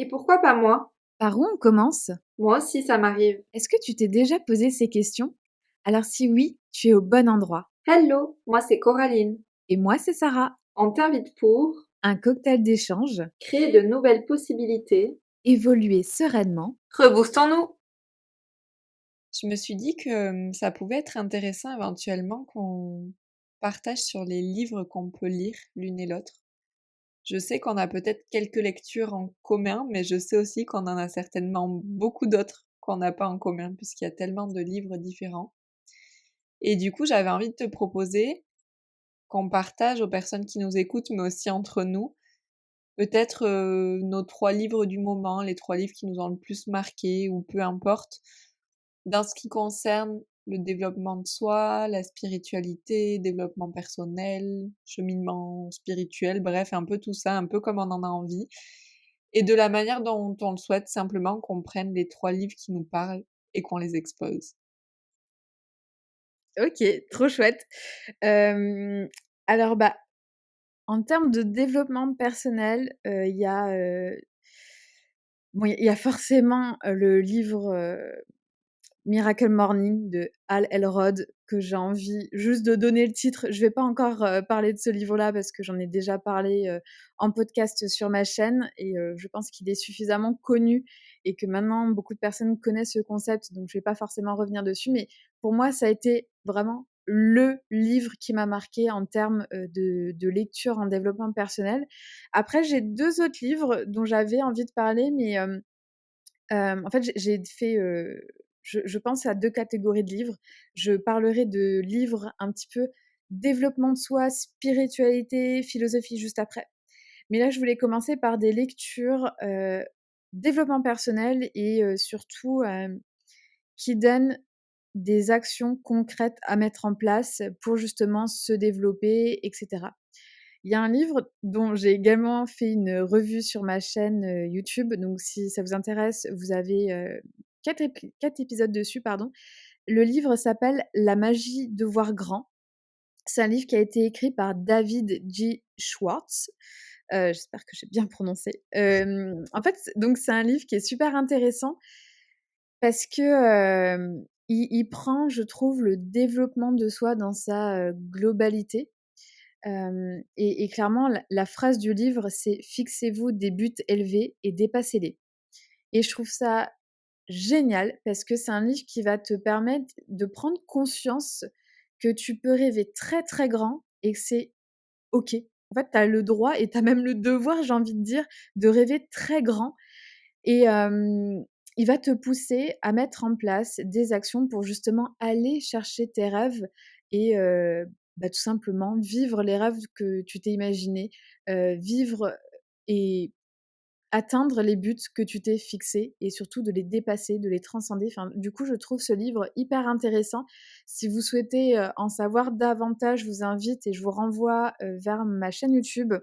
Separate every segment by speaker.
Speaker 1: Et pourquoi pas moi?
Speaker 2: Par où on commence?
Speaker 1: Moi aussi, ça m'arrive.
Speaker 2: Est-ce que tu t'es déjà posé ces questions? Alors si oui, tu es au bon endroit.
Speaker 1: Hello, moi c'est Coraline.
Speaker 2: Et moi, c'est Sarah.
Speaker 1: On t'invite pour
Speaker 2: Un cocktail d'échange,
Speaker 1: créer de nouvelles possibilités.
Speaker 2: évoluer sereinement.
Speaker 1: Reboostons-nous! Je me suis dit que ça pouvait être intéressant éventuellement qu'on partage sur les livres qu'on peut lire l'une et l'autre. Je sais qu'on a peut-être quelques lectures en commun, mais je sais aussi qu'on en a certainement beaucoup d'autres qu'on n'a pas en commun, puisqu'il y a tellement de livres différents. Et du coup, j'avais envie de te proposer qu'on partage aux personnes qui nous écoutent, mais aussi entre nous, peut-être nos 3 livres du moment, les 3 livres qui nous ont le plus marqué, ou peu importe, dans ce qui concerne le développement de soi, la spiritualité, développement personnel, cheminement spirituel, bref, un peu tout ça, un peu comme on en a envie. Et de la manière dont on le souhaite, simplement qu'on prenne les 3 livres qui nous parlent et qu'on les expose.
Speaker 2: Ok, trop chouette. Euh, alors, en termes de développement personnel, il y a forcément le livre Miracle Morning de Hal Elrod que j'ai envie juste de donner le titre. Je vais pas encore parler de ce livre-là parce que j'en ai déjà parlé en podcast sur ma chaîne et je pense qu'il est suffisamment connu et que maintenant beaucoup de personnes connaissent ce concept, donc je vais pas forcément revenir dessus. Mais pour moi, ça a été vraiment le livre qui m'a marqué en termes de lecture en développement personnel. Après, j'ai 2 autres livres dont j'avais envie de parler, mais en fait, j'ai fait, je pense à 2 catégories de livres. Je parlerai de livres un petit peu développement de soi, spiritualité, philosophie juste après. Mais là, je voulais commencer par des lectures, développement personnel et surtout, qui donnent des actions concrètes à mettre en place pour justement se développer et cetera. Il y a un livre dont j'ai également fait une revue sur ma chaîne YouTube. Donc, si ça vous intéresse, vous avez 4 épisodes dessus, pardon. Le livre s'appelle La magie de voir grand. C'est un livre qui a été écrit par David G. Schwartz. J'espère que j'ai bien prononcé. En fait, donc c'est un livre qui est super intéressant parce que il prend, je trouve, le développement de soi dans sa globalité. Et clairement, la phrase du livre, c'est: «Fixez-vous des buts élevés et dépassez-les». Et je trouve ça génial parce que c'est un livre qui va te permettre de prendre conscience que tu peux rêver très, très grand et que c'est OK. En fait, tu as le droit et tu as même le devoir, j'ai envie de dire, de rêver très grand et il va te pousser à mettre en place des actions pour justement aller chercher tes rêves et tout simplement vivre les rêves que tu t'es imaginés, vivre et atteindre les buts que tu t'es fixés et surtout de les dépasser, de les transcender. Enfin, du coup, je trouve ce livre hyper intéressant. Si vous souhaitez, en savoir davantage, je vous invite et je vous renvoie, vers ma chaîne YouTube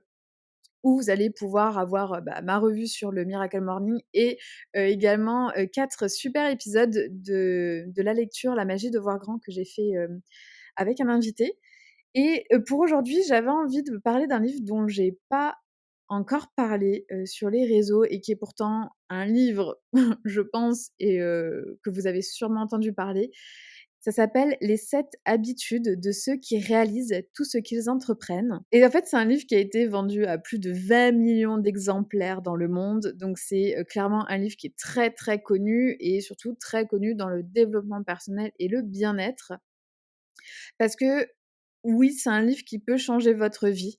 Speaker 2: où vous allez pouvoir avoir, ma revue sur le Miracle Morning et également, 4 super épisodes de la lecture La magie de voir grand que j'ai fait, avec un invité. Et pour aujourd'hui, j'avais envie de parler d'un livre dont j'ai pas encore parlé, sur les réseaux et qui est pourtant un livre, je pense et que vous avez sûrement entendu parler. Ça s'appelle «Les 7 habitudes de ceux qui réalisent tout ce qu'ils entreprennent» et en fait, c'est un livre qui a été vendu à plus de 20 millions d'exemplaires dans le monde, donc c'est, clairement un livre qui est très, très connu et surtout très connu dans le développement personnel et le bien-être. Parce que oui, c'est un livre qui peut changer votre vie.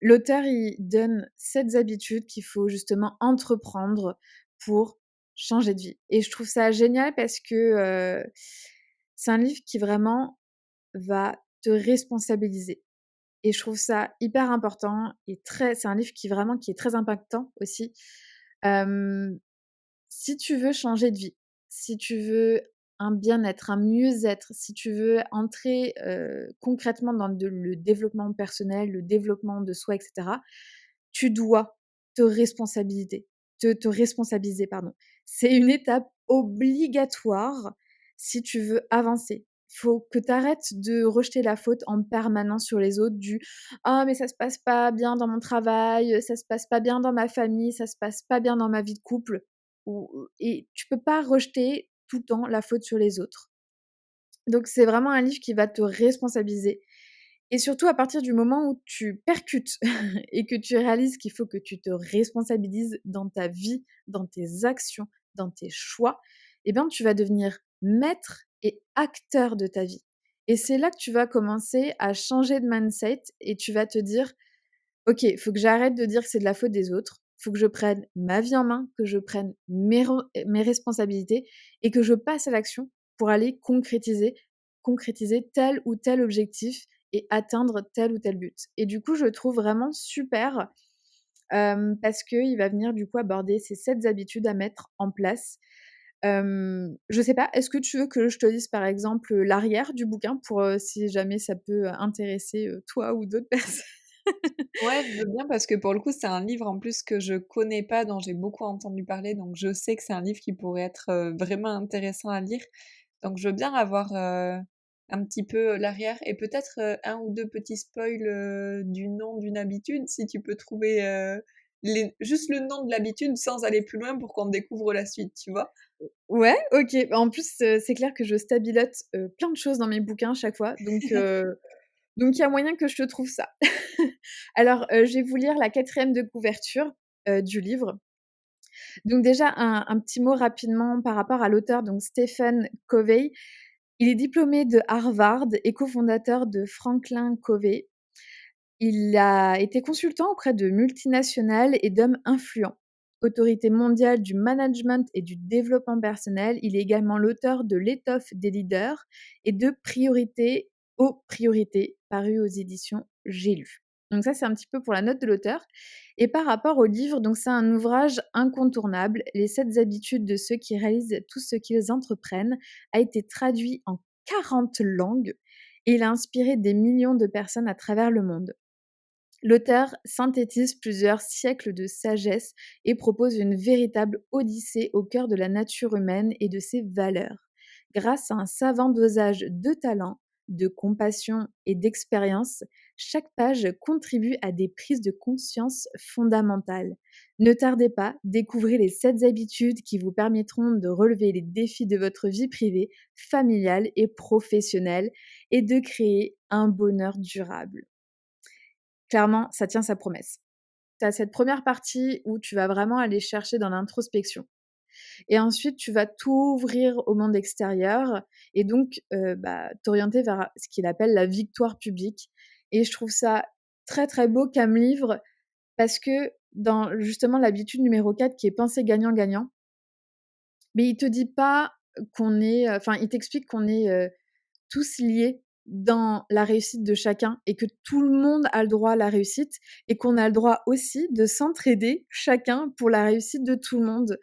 Speaker 2: L'auteur, il donne 7 habitudes qu'il faut justement entreprendre pour changer de vie et je trouve ça génial parce que, c'est un livre qui vraiment va te responsabiliser et je trouve ça hyper important et c'est un livre qui est très impactant aussi. Hem Si tu veux changer de vie, si tu veux un bien-être, un mieux-être, si tu veux entrer, concrètement dans le développement personnel, le développement de soi et cetera, tu dois te responsabiliser, pardon. C'est une étape obligatoire si tu veux avancer. faut que tu arrêtes de rejeter la faute en permanence sur les autres du: «Ah mais ça se passe pas bien dans mon travail, ça se passe pas bien dans ma famille, ça se passe pas bien dans ma vie de couple», ou et tu peux pas rejeter tout le temps la faute sur les autres. Donc c'est vraiment un livre qui va te responsabiliser et surtout à partir du moment où tu percutes et que tu réalises qu'il faut que tu te responsabilises dans ta vie, dans tes actions, dans tes choix, eh bien tu vas devenir maître et acteur de ta vie. Et c'est là que tu vas commencer à changer de mindset et tu vas te dire: «OK, il faut que j'arrête de dire que c'est de la faute des autres. Il faut que je prenne ma vie en main, que je prenne mes responsabilités et que je passe à l'action pour aller concrétiser tel ou tel objectif et atteindre tel ou tel but». Et du coup, je le trouve vraiment super, parce qu'il va venir du coup aborder ces 7 habitudes à mettre en place. Je sais pas, est-ce que tu veux que je te dise par exemple, l'arrière du bouquin pour, si jamais ça peut, intéresser, toi ou d'autres personnes?
Speaker 1: Ouais, je veux bien parce que pour le coup, c'est un livre en plus que je connais pas, dont j'ai beaucoup entendu parler, donc je sais que c'est un livre qui pourrait être, vraiment intéressant à lire. Donc je veux bien avoir, un petit peu, l'arrière et peut-être, 1 ou 2 petits spoils, du nom d'une habitude, si tu peux trouver, les juste le nom de l'habitude sans aller plus loin pour qu'on découvre la suite, tu vois?
Speaker 2: Ouais, OK. Bah, en plus, c'est clair que je stabilote, plein de choses dans mes bouquins chaque fois, donc il y a moyen que je te trouve ça. Alors, je vais vous lire la quatrième de couverture, du livre. Donc déjà un petit mot rapidement par rapport à l'auteur, donc Stephen Covey. Il est diplômé de Harvard et cofondateur de Franklin Covey. Il a été consultant auprès de multinationales et d'hommes influents. Autorité mondiale du management et du développement personnel, il est également l'auteur de L'étoffe des leaders et de Priorité aux priorités, paru aux éditions J'ai lu. Donc ça, c'est un petit peu pour la note de l'auteur. Et par rapport au livre, donc c'est un ouvrage incontournable. Les 7 habitudes de ceux qui réalisent tout ce qu'ils entreprennent a été traduit en 40 langues et il a inspiré des millions de personnes à travers le monde. L'auteur synthétise plusieurs siècles de sagesse et propose une véritable odyssée au cœur de la nature humaine et de ses valeurs. Grâce à un savant dosage de talent, de compassion et d'expérience, chaque page contribue à des prises de conscience fondamentales. Ne tardez pas, découvrez les 7 habitudes qui vous permettront de relever les défis de votre vie privée, familiale et professionnelle et de créer un bonheur durable. Clairement, ça tient sa promesse. Tu as cette première partie où tu vas vraiment aller chercher dans l'introspection et ensuite tu vas t'ouvrir au monde extérieur et donc bah, t'orienter vers ce qu'il appelle la victoire publique et je trouve ça très, très beau comme livre parce que dans justement l'habitude numéro 4 qui est penser gagnant-gagnant, mais il te dit pas qu'on est, enfin il t'explique qu'on est, tous liés dans la réussite de chacun et que tout le monde a le droit à la réussite et qu'on a le droit aussi de s'entraider chacun pour la réussite de tout le monde.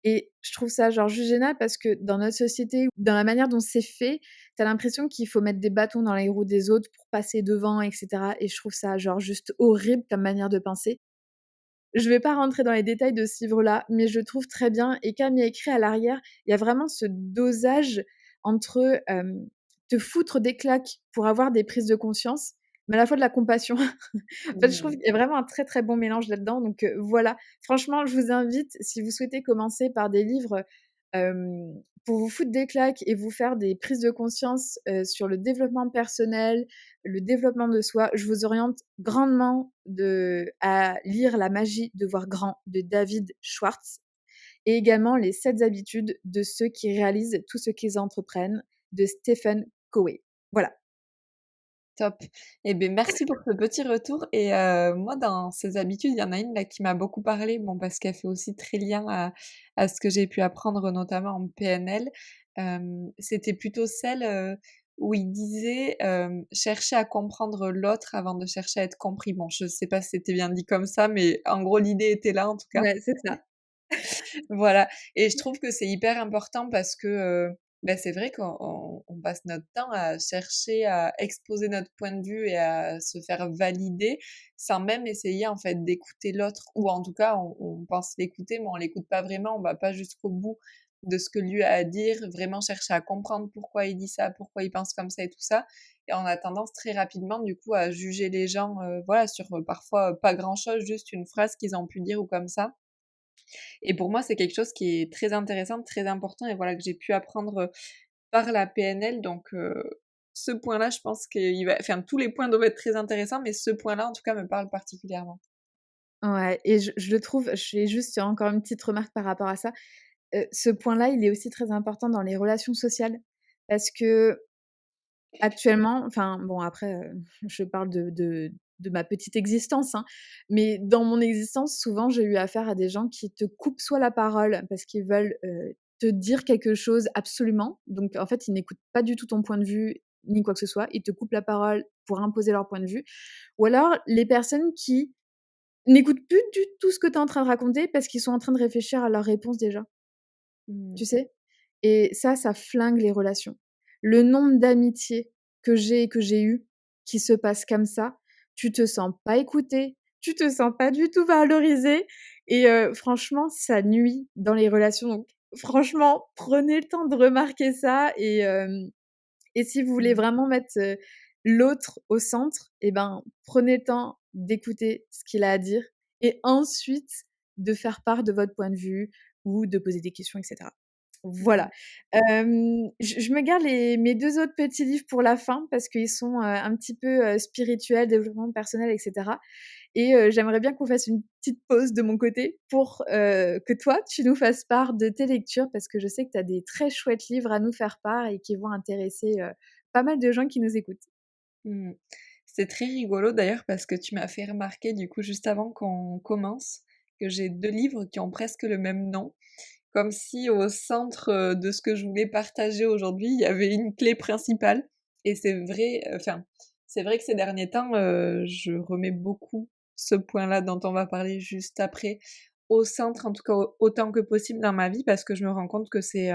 Speaker 2: Et je trouve ça genre juste génial parce que dans notre société, dans la manière dont c'est fait, tu as l'impression qu'il faut mettre des bâtons dans les roues des autres pour passer devant et cetera et je trouve ça genre juste horrible comme manière de penser. Je vais pas rentrer dans les détails de ce livre-là, mais je le trouve très bien et comme il y a écrit à l'arrière, il y a vraiment ce dosage entre, te foutre des claques pour avoir des prises de conscience, mais à la fois de la compassion. En fait, je trouve
Speaker 1: Mmh.
Speaker 2: qu'il y a vraiment un très, très bon mélange là-dedans donc voilà. Franchement, je vous invite, si vous souhaitez commencer par des livres, pour vous foutre des claques et vous faire des prises de conscience, sur le développement personnel, le développement de soi, je vous oriente grandement à lire La magie de voir grand de David Schwartz et également Les 7 habitudes de ceux qui réalisent tout ce qu'ils entreprennent de Stephen Covey. Voilà.
Speaker 1: Top. Et beh, merci pour ce petit retour et moi dans ces habitudes, il y en a une là qui m'a beaucoup parlé, bon parce qu'elle fait aussi très lien à ce que j'ai pu apprendre notamment en PNL. C'était plutôt celle, où il disait, «Chercher à comprendre l'autre avant de chercher à être compris». Bon, je sais pas si c'était bien dit comme ça, mais en gros l'idée était là en tout cas.
Speaker 2: Ouais, c'est ça.
Speaker 1: Voilà et je trouve que c'est hyper important parce que, bah, c'est vrai qu'on passe notre temps à chercher à exposer notre point de vue et à se faire valider, sans même essayer en fait d'écouter l'autre ou en tout cas on pense l'écouter mais on l'écoute pas vraiment, on va pas jusqu'au bout de ce que lui a à dire, vraiment chercher à comprendre pourquoi il dit ça, pourquoi il pense comme ça et tout ça. Et on a tendance très rapidement, du coup, à juger les gens, voilà, sur, parfois, pas grand-chose, juste une phrase qu'ils ont pu dire ou comme ça. Et pour moi, c'est quelque chose qui est très intéressant, très important et voilà, que j'ai pu apprendre, par la PNL donc ce point-là, je pense qu'il va enfin, tous les points doivent être très intéressants, mais ce point-là, en tout cas, me parle particulièrement.
Speaker 2: Ouais et je le trouve je fais juste encore une petite remarque par rapport à ça. Ce point-là, il est aussi très important dans les relations sociales parce qu'actuellement enfin bon après, je parle de ma petite existence, hein, mais dans mon existence, souvent, j'ai eu affaire à des gens qui te coupent soit la parole parce qu'ils veulent, te dire quelque chose absolument, donc en fait, ils n'écoutent pas du tout ton point de vue ni quoi que ce soit. Ils te coupent la parole pour imposer leur point de vue ou alors les personnes qui n'écoutent plus du tout ce que tu es en train de raconter parce qu'ils sont en train de réfléchir à leur réponse déjà,
Speaker 1: Mmh.
Speaker 2: tu sais? Et ça flingue les relations. Le nombre d'amitiés que j'ai eues qui se passent comme ça, tu te sens pas écouté, tu te sens pas du tout valorisé et franchement, ça nuit dans les relations donc franchement, prenez le temps de remarquer ça et si vous voulez
Speaker 1: Mmh.
Speaker 2: vraiment mettre, l'autre au centre et ben, prenez le temps d'écouter ce qu'il a à dire et ensuite de faire part de votre point de vue ou de poser des questions et cetera.
Speaker 1: Mmh.
Speaker 2: Voilà. Je me garde mes 2 autres petits livres pour la fin parce qu'ils sont, un petit peu, spirituels, développement personnel et cetera et j'aimerais bien qu'on fasse une petite pause de mon côté pour, que toi, tu nous fasses part de tes lectures parce que je sais que tu as des très chouettes livres à nous faire part et qui vont intéresser, pas mal de gens qui nous écoutent.
Speaker 1: Mmh. C'est très rigolo d'ailleurs parce que tu m'as fait remarquer du coup juste avant qu'on commence que j'ai 2 livres qui ont presque le même nom. Comme si au centre, de ce que je voulais partager aujourd'hui, il y avait une clé principale et c'est vrai, enfin, c'est vrai que ces derniers temps, je remets beaucoup ce point-là dont on va parler juste après, au centre, en tout cas autant que possible dans ma vie parce que je me rends compte que c'est,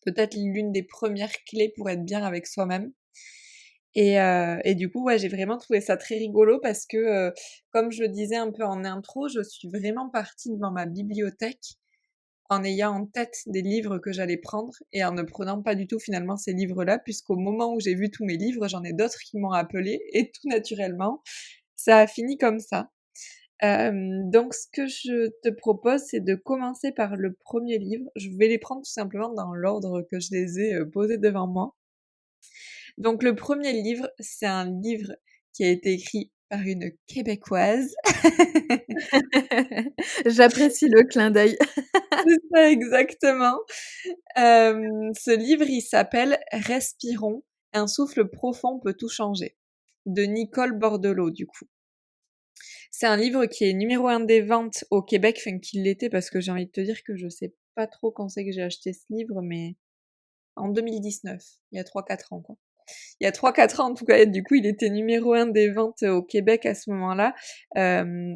Speaker 1: peut-être l'une des premières clés pour être bien avec soi-même et du coup, ouais, j'ai vraiment trouvé ça très rigolo parce que, comme je le disais un peu en intro, je suis vraiment partie devant ma bibliothèque en ayant en tête des livres que j'allais prendre et en ne prenant pas du tout finalement ces livres-là, puisqu'au moment où j'ai vu tous mes livres, j'en ai d'autres qui m'ont appelée et tout naturellement, ça a fini comme ça. Donc ce que je te propose, c'est de commencer par le premier livre. Je vais les prendre tout simplement dans l'ordre que je les ai, posés devant moi. Donc le premier livre, c'est un livre qui a été écrit par une Québécoise.
Speaker 2: J'apprécie le clin d'œil.
Speaker 1: C'est ça exactement. Ce livre, il s'appelle «Respirons, un souffle profond peut tout changer» de Nicole Bordelot, du coup. C'est un livre qui est numéro 1 des ventes au Québec, enfin qui l'était parce que j'ai envie de te dire que je sais pas trop quand c'est que j'ai acheté ce livre, mais en 2019, il y a 3-4 ans, quoi. Il y a 3-4 ans en tout cas, et du coup il était numéro 1 des ventes au Québec à ce moment-là.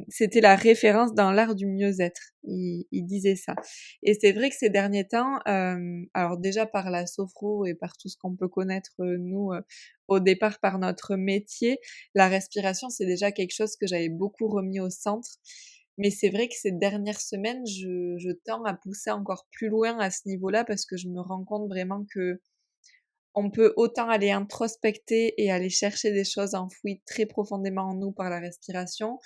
Speaker 1: C'était la référence dans l'art du mieux-être. Il disait ça. Et c'est vrai que ces derniers temps, alors déjà par la sophro et par tout ce qu'on peut connaître nous au départ par notre métier, la respiration c'est déjà quelque chose que j'avais beaucoup remis au centre. Mais c'est vrai que ces dernières semaines, je tends à pousser encore plus loin à ce niveau-là parce que je me rends compte vraiment que on peut autant aller introspecter et aller chercher des choses enfouies très profondément en nous par la respiration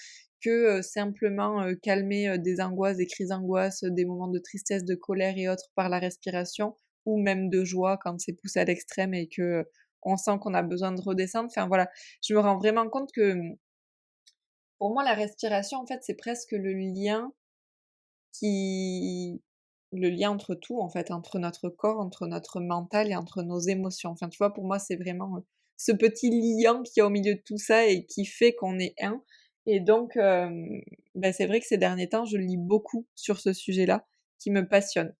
Speaker 1: que, simplement, calmer, des angoisses, des crises d'angoisse, des moments de tristesse, de colère et autres par la respiration ou même de joie quand c'est poussé à l'extrême et que, on sent qu'on a besoin de redescendre. Enfin voilà, je me rends vraiment compte que, pour moi la respiration en fait c'est presque qui le lien entre tout en fait, entre notre corps, entre notre mental et entre nos émotions. Enfin, tu vois, pour moi, c'est vraiment, ce petit liant qu'il y a au milieu de tout ça et qui fait qu'on est un. Et donc, bah, c'est vrai que ces derniers temps, je lis beaucoup sur ce sujet-là, qui me passionne.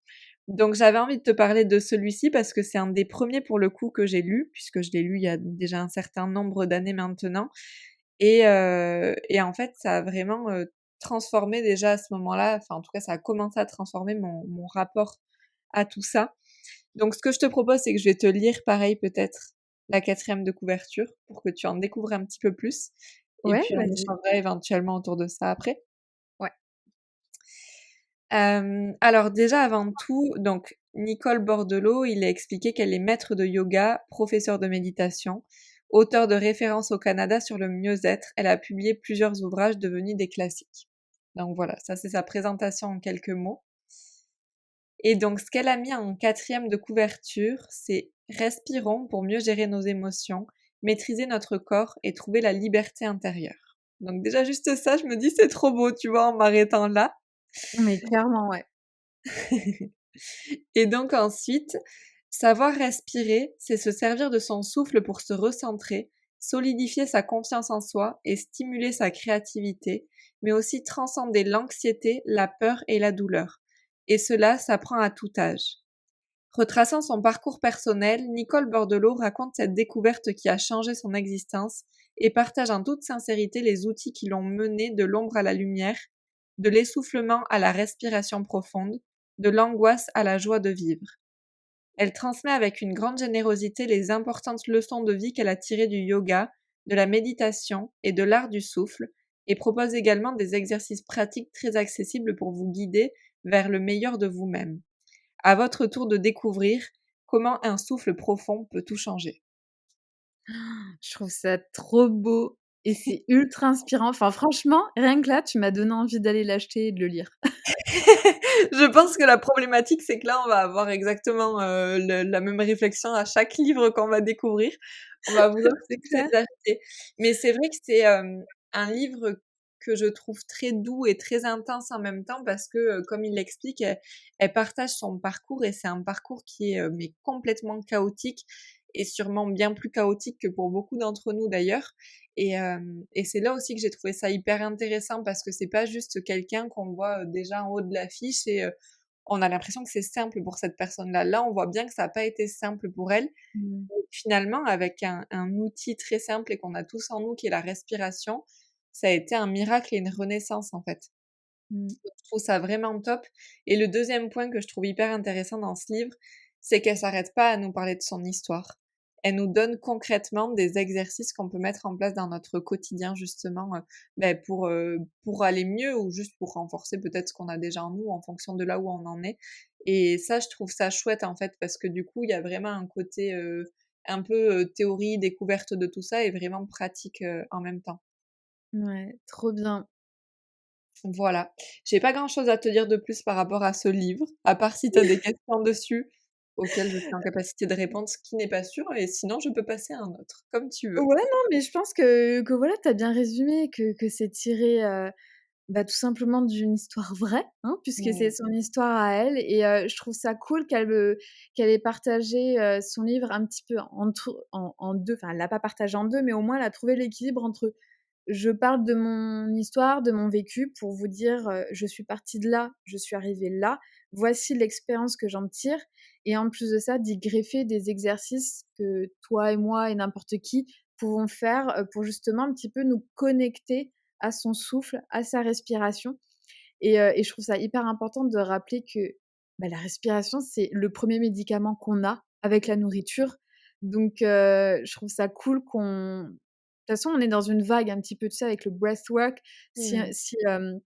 Speaker 1: Donc j'avais envie de te parler de celui-ci parce que c'est un des premiers pour le coup que j'ai lu, puisque je l'ai lu il y a déjà un certain nombre d'années maintenant et en fait, ça a vraiment, transformé déjà à ce moment-là, enfin en tout cas ça a commencé à transformer mon rapport à tout ça. Donc ce que je te propose, c'est que je vais te lire pareil peut-être la 4e de couverture pour que tu en découvres un petit peu plus et
Speaker 2: Ouais,
Speaker 1: puis on
Speaker 2: vas-y.
Speaker 1: échangera éventuellement autour de ça après.
Speaker 2: Ouais.
Speaker 1: Alors déjà avant tout, donc Nicole Bordelot, il a expliqué qu'elle est maître de yoga, professeure de méditation, auteure de références au Canada sur le mieux-être. Elle a publié plusieurs ouvrages devenus des classiques. Donc voilà, ça c'est sa présentation en quelques mots. Et donc ce qu'elle a mis en 4e de couverture, c'est respirons pour mieux gérer nos émotions, maîtriser notre corps et trouver la liberté intérieure. Donc déjà juste ça, je me dis c'est trop beau, tu vois, en m'arrêtant là.
Speaker 2: Mais clairement, ouais.
Speaker 1: Et donc ensuite, savoir respirer, c'est se servir de son souffle pour se recentrer, solidifier sa confiance en soi et stimuler sa créativité, mais aussi transcender l'anxiété, la peur et la douleur. Et cela s'apprend à tout âge. Retraçant son parcours personnel, Nicole Bordelot raconte cette découverte qui a changé son existence et partage en toute sincérité les outils qui l'ont menée de l'ombre à la lumière, de l'essoufflement à la respiration profonde, de l'angoisse à la joie de vivre. Elle transmet avec une grande générosité les importantes leçons de vie qu'elle a tirées du yoga, de la méditation et de l'art du souffle, et propose également des exercices pratiques très accessibles pour vous guider vers le meilleur de vous-même. À votre tour de découvrir comment un souffle profond peut tout changer.
Speaker 2: Je trouve ça trop beau et c'est ultra inspirant. Enfin, franchement, rien que là, tu m'as donné envie d'aller l'acheter et de le lire.
Speaker 1: Je pense que la problématique, c'est que là, on va avoir exactement la même réflexion à chaque livre qu'on va découvrir. On va vouloir
Speaker 2: C'est
Speaker 1: tous
Speaker 2: clair.
Speaker 1: les acheter. Mais c'est vrai que c'est un livre que je trouve très doux et très intense en même temps parce que, comme il l'explique, elle partage son parcours et c'est un parcours qui est mais complètement chaotique et sûrement bien plus chaotique que pour beaucoup d'entre nous d'ailleurs. Et c'est là aussi que j'ai trouvé ça hyper intéressant parce que c'est pas juste quelqu'un qu'on voit déjà en haut de l'affiche et on a l'impression que c'est simple pour cette personne-là. Là, on voit bien que ça n'a pas été simple pour elle.
Speaker 2: Mmh.
Speaker 1: Et finalement, avec un outil très simple et qu'on a tous en nous, qui est la respiration, ça a été un miracle et une renaissance en fait.
Speaker 2: Mmh.
Speaker 1: Je trouve ça vraiment top. Et le deuxième point que je trouve hyper intéressant dans ce livre, c'est qu'elle s'arrête pas à nous parler de son histoire. Elle nous donne concrètement des exercices qu'on peut mettre en place dans notre quotidien justement pour aller mieux ou juste pour renforcer peut-être ce qu'on a déjà en nous en fonction de là où on en est. Et ça, je trouve ça chouette en fait parce que du coup, il y a vraiment un côté un peu théorie, découverte de tout ça et vraiment pratique en même temps.
Speaker 2: Ouais, trop bien.
Speaker 1: Voilà. J'ai pas grand-chose à te dire de plus par rapport à ce livre, à part si tu as des questions dessus auxquelles je suis en capacité de répondre, ce qui n'est pas sûr et sinon je peux passer à un autre, comme tu veux.
Speaker 2: Ouais, non, mais je pense que voilà, tu as bien résumé, que c'est tiré, bah, tout simplement d'une histoire vraie, hein, puisque c'est
Speaker 1: Mmh.
Speaker 2: son histoire à elle et je trouve ça cool qu'elle ait partagé, son livre un petit peu en 2, enfin, elle l'a pas partagé en 2, mais au moins elle a trouvé l'équilibre entre je parle de mon histoire, de mon vécu pour vous dire, je suis partie de là, je suis arrivée là, voici l'expérience que j'en tire et en plus de ça, d'y greffer des exercices que toi et moi et n'importe qui pouvons faire, pour justement un petit peu nous connecter à son souffle, à sa respiration et je trouve ça hyper important de rappeler que, bah, la respiration, c'est le premier médicament qu'on a avec la nourriture. Donc je trouve ça cool qu'on de toute façon, on est dans une vague un petit peu de ça avec le breathwork. Si
Speaker 1: Mmh.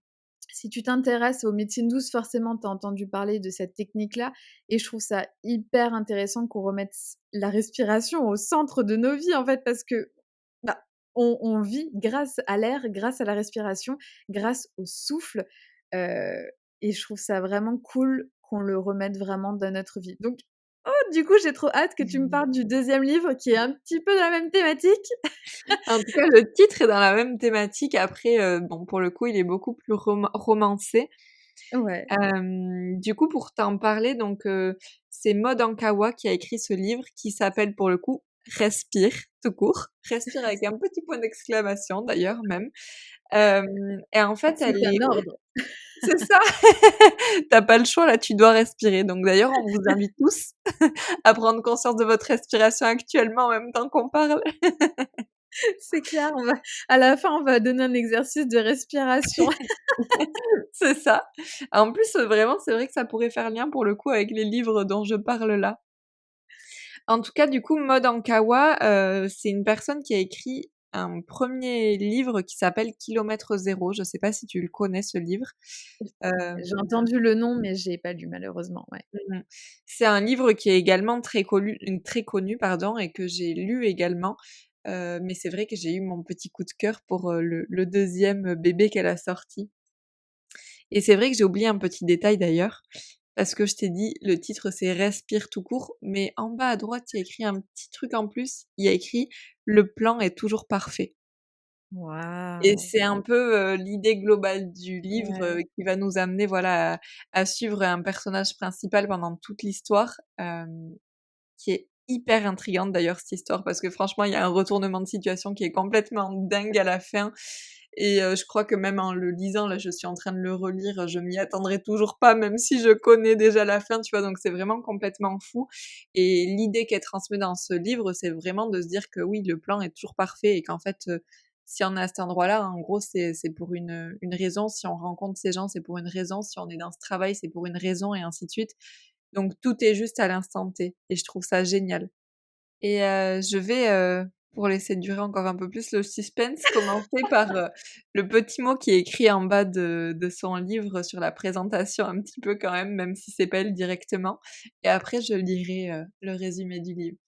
Speaker 2: si tu t'intéresses aux médecines douces, forcément, tu as entendu parler de cette technique-là et je trouve ça hyper intéressant qu'on remette la respiration au centre de nos vies, en fait, parce que, bah, on vit grâce à l'air, grâce à la respiration, grâce au souffle, heu et je trouve ça vraiment cool qu'on le remette vraiment dans notre vie. Donc, oh, du coup, j'ai trop hâte que tu me
Speaker 1: Mmh.
Speaker 2: parles du deuxième livre qui est un petit peu dans la même thématique.
Speaker 1: En tout cas, le titre est dans la même thématique. Après, bon, pour le coup, il est beaucoup plus romancé.
Speaker 2: Ouais.
Speaker 1: Du coup, pour t'en parler, donc c'est Maud Ankawa qui a écrit ce livre qui s'appelle pour le coup Respire, tout court. Respire avec un petit point d'exclamation d'ailleurs même. Et en fait,
Speaker 2: C'est
Speaker 1: elle est
Speaker 2: un ordre.
Speaker 1: c'est ça. T'as pas le choix là, tu dois respirer. Donc d'ailleurs, on vous invite tous à prendre conscience de votre respiration actuellement en même temps qu'on parle.
Speaker 2: C'est clair, on va à la fin, on va donner un exercice de respiration.
Speaker 1: C'est ça. En plus, vraiment, c'est vrai que ça pourrait faire lien pour le coup avec les livres dont je parle là. En tout cas, du coup, Maud Ankawa, c'est une personne qui a écrit un 1er livre qui s'appelle Kilomètre zéro. Je sais pas si tu le connais ce livre?
Speaker 2: J'ai
Speaker 1: Hem,
Speaker 2: entendu le nom, mais j'ai pas lu malheureusement, ouais.
Speaker 1: mmh C'est un livre qui est également très connu, pardon, et que j'ai lu également, mais c'est vrai que j'ai eu mon petit coup de cœur pour, le 2e bébé qu'elle a sorti. Et c'est vrai que j'ai oublié un petit détail d'ailleurs, parce que je t'ai dit, le titre c'est Respire tout court, mais en bas à droite, il y a écrit un petit truc en plus, il y a écrit: «Le plan est toujours parfait». Et
Speaker 2: Waouh!
Speaker 1: c'est un peu, l'idée globale du livre,
Speaker 2: Ouais.
Speaker 1: qui va nous amener, voilà, à suivre un personnage principal pendant toute l'histoire, qui est hyper intrigante d'ailleurs cette histoire, parce que franchement, il y a un retournement de situation qui est complètement dingue à la fin. Et je crois que même en le lisant, là, je suis en train de le relire, je m'y attendrai toujours pas, même si je connais déjà la fin, tu vois? Donc c'est vraiment complètement fou. Et l'idée qui est transmise dans ce livre, c'est vraiment de se dire que oui, le plan est toujours parfait et qu'en fait, si on est à cet endroit-là, en gros, c'est pour une raison. Si on rencontre ces gens, c'est pour une raison. Si on est dans ce travail, c'est pour une raison, et ainsi de suite. Donc tout est juste à l'instant T, et je trouve ça génial. Et je vais, pour laisser durer encore un peu plus le suspense, commencer par, le petit mot qui est écrit en bas de son livre sur la présentation un petit peu quand même si c'est pas elle directement, et après je lirai, le résumé du livre.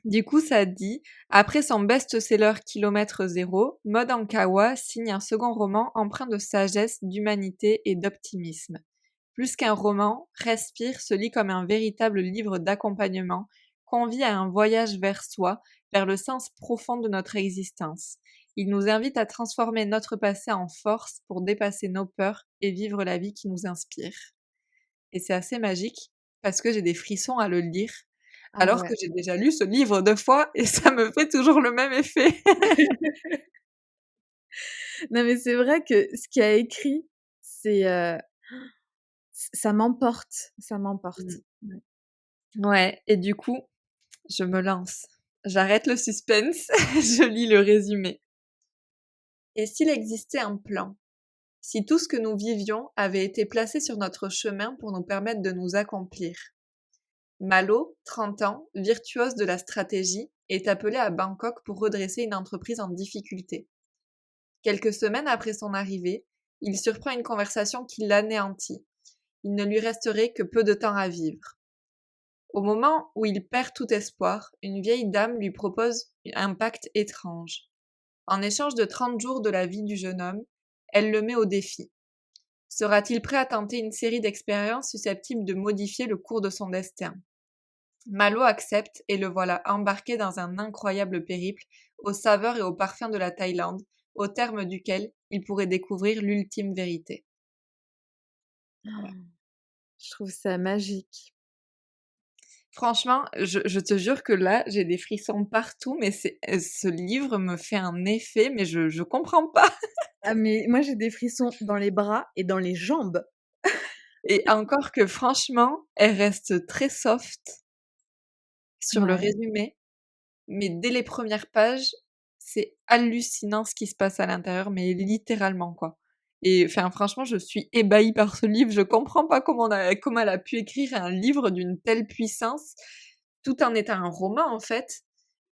Speaker 1: Du coup, ça dit: «Après son best-seller Kilomètre zéro, Maud Ankawa signe un second roman empreint de sagesse, d'humanité et d'optimisme. Plus qu'un roman, Respire se lit comme un véritable livre d'accompagnement, convie à un voyage vers soi, vers le sens profond de notre existence. Il nous invite à transformer notre passé en force pour dépasser nos peurs et vivre la vie qui nous inspire.» Et c'est assez magique parce que j'ai des frissons à le lire,
Speaker 2: Ah
Speaker 1: alors que
Speaker 2: ouais.
Speaker 1: j'ai déjà lu ce livre 2 fois et ça me fait toujours le même effet.
Speaker 2: Non, mais c'est vrai que ce qu'il y a écrit, c'est, ça m'emporte, ça
Speaker 1: Mmh.
Speaker 2: m'emporte. Ouais.
Speaker 1: Ouais, et du coup, je me lance. J'arrête le suspense, je lis le résumé. Et s'il existait un plan? Si tout ce que nous vivions avait été placé sur notre chemin pour nous permettre de nous accomplir? Malo, 30 ans, virtuose de la stratégie, est appelé à Bangkok pour redresser une entreprise en difficulté. Quelques semaines après son arrivée, il surprend une conversation qui l'anéantit. Il ne lui resterait que peu de temps à vivre. Au moment où il perd tout espoir, une vieille dame lui propose un pacte étrange. En échange de 30 jours de la vie du jeune homme, elle le met au défi. Sera-t-il prêt à tenter une série d'expériences susceptibles de modifier le cours de son destin? Malo accepte et le voilà embarqué dans un incroyable périple aux saveurs et aux parfums de la Thaïlande, au terme duquel il pourrait découvrir l'ultime vérité. Voilà.
Speaker 2: Je trouve ça magique.
Speaker 1: Franchement, je te jure que là, j'ai des frissons partout, mais ce livre me fait un effet, mais je comprends pas.
Speaker 2: Ah mais moi j'ai des frissons dans les bras et dans les jambes.
Speaker 1: Et encore que franchement, elle reste très soft sur le
Speaker 2: Ouais.
Speaker 1: résumé, mais dès les premières pages, c'est hallucinant ce qui se passe à l'intérieur, mais littéralement, quoi. Et enfin, franchement, je suis ébahie par ce livre. Je comprends pas comment elle a pu écrire un livre d'une telle puissance, tout en étant un roman, en fait.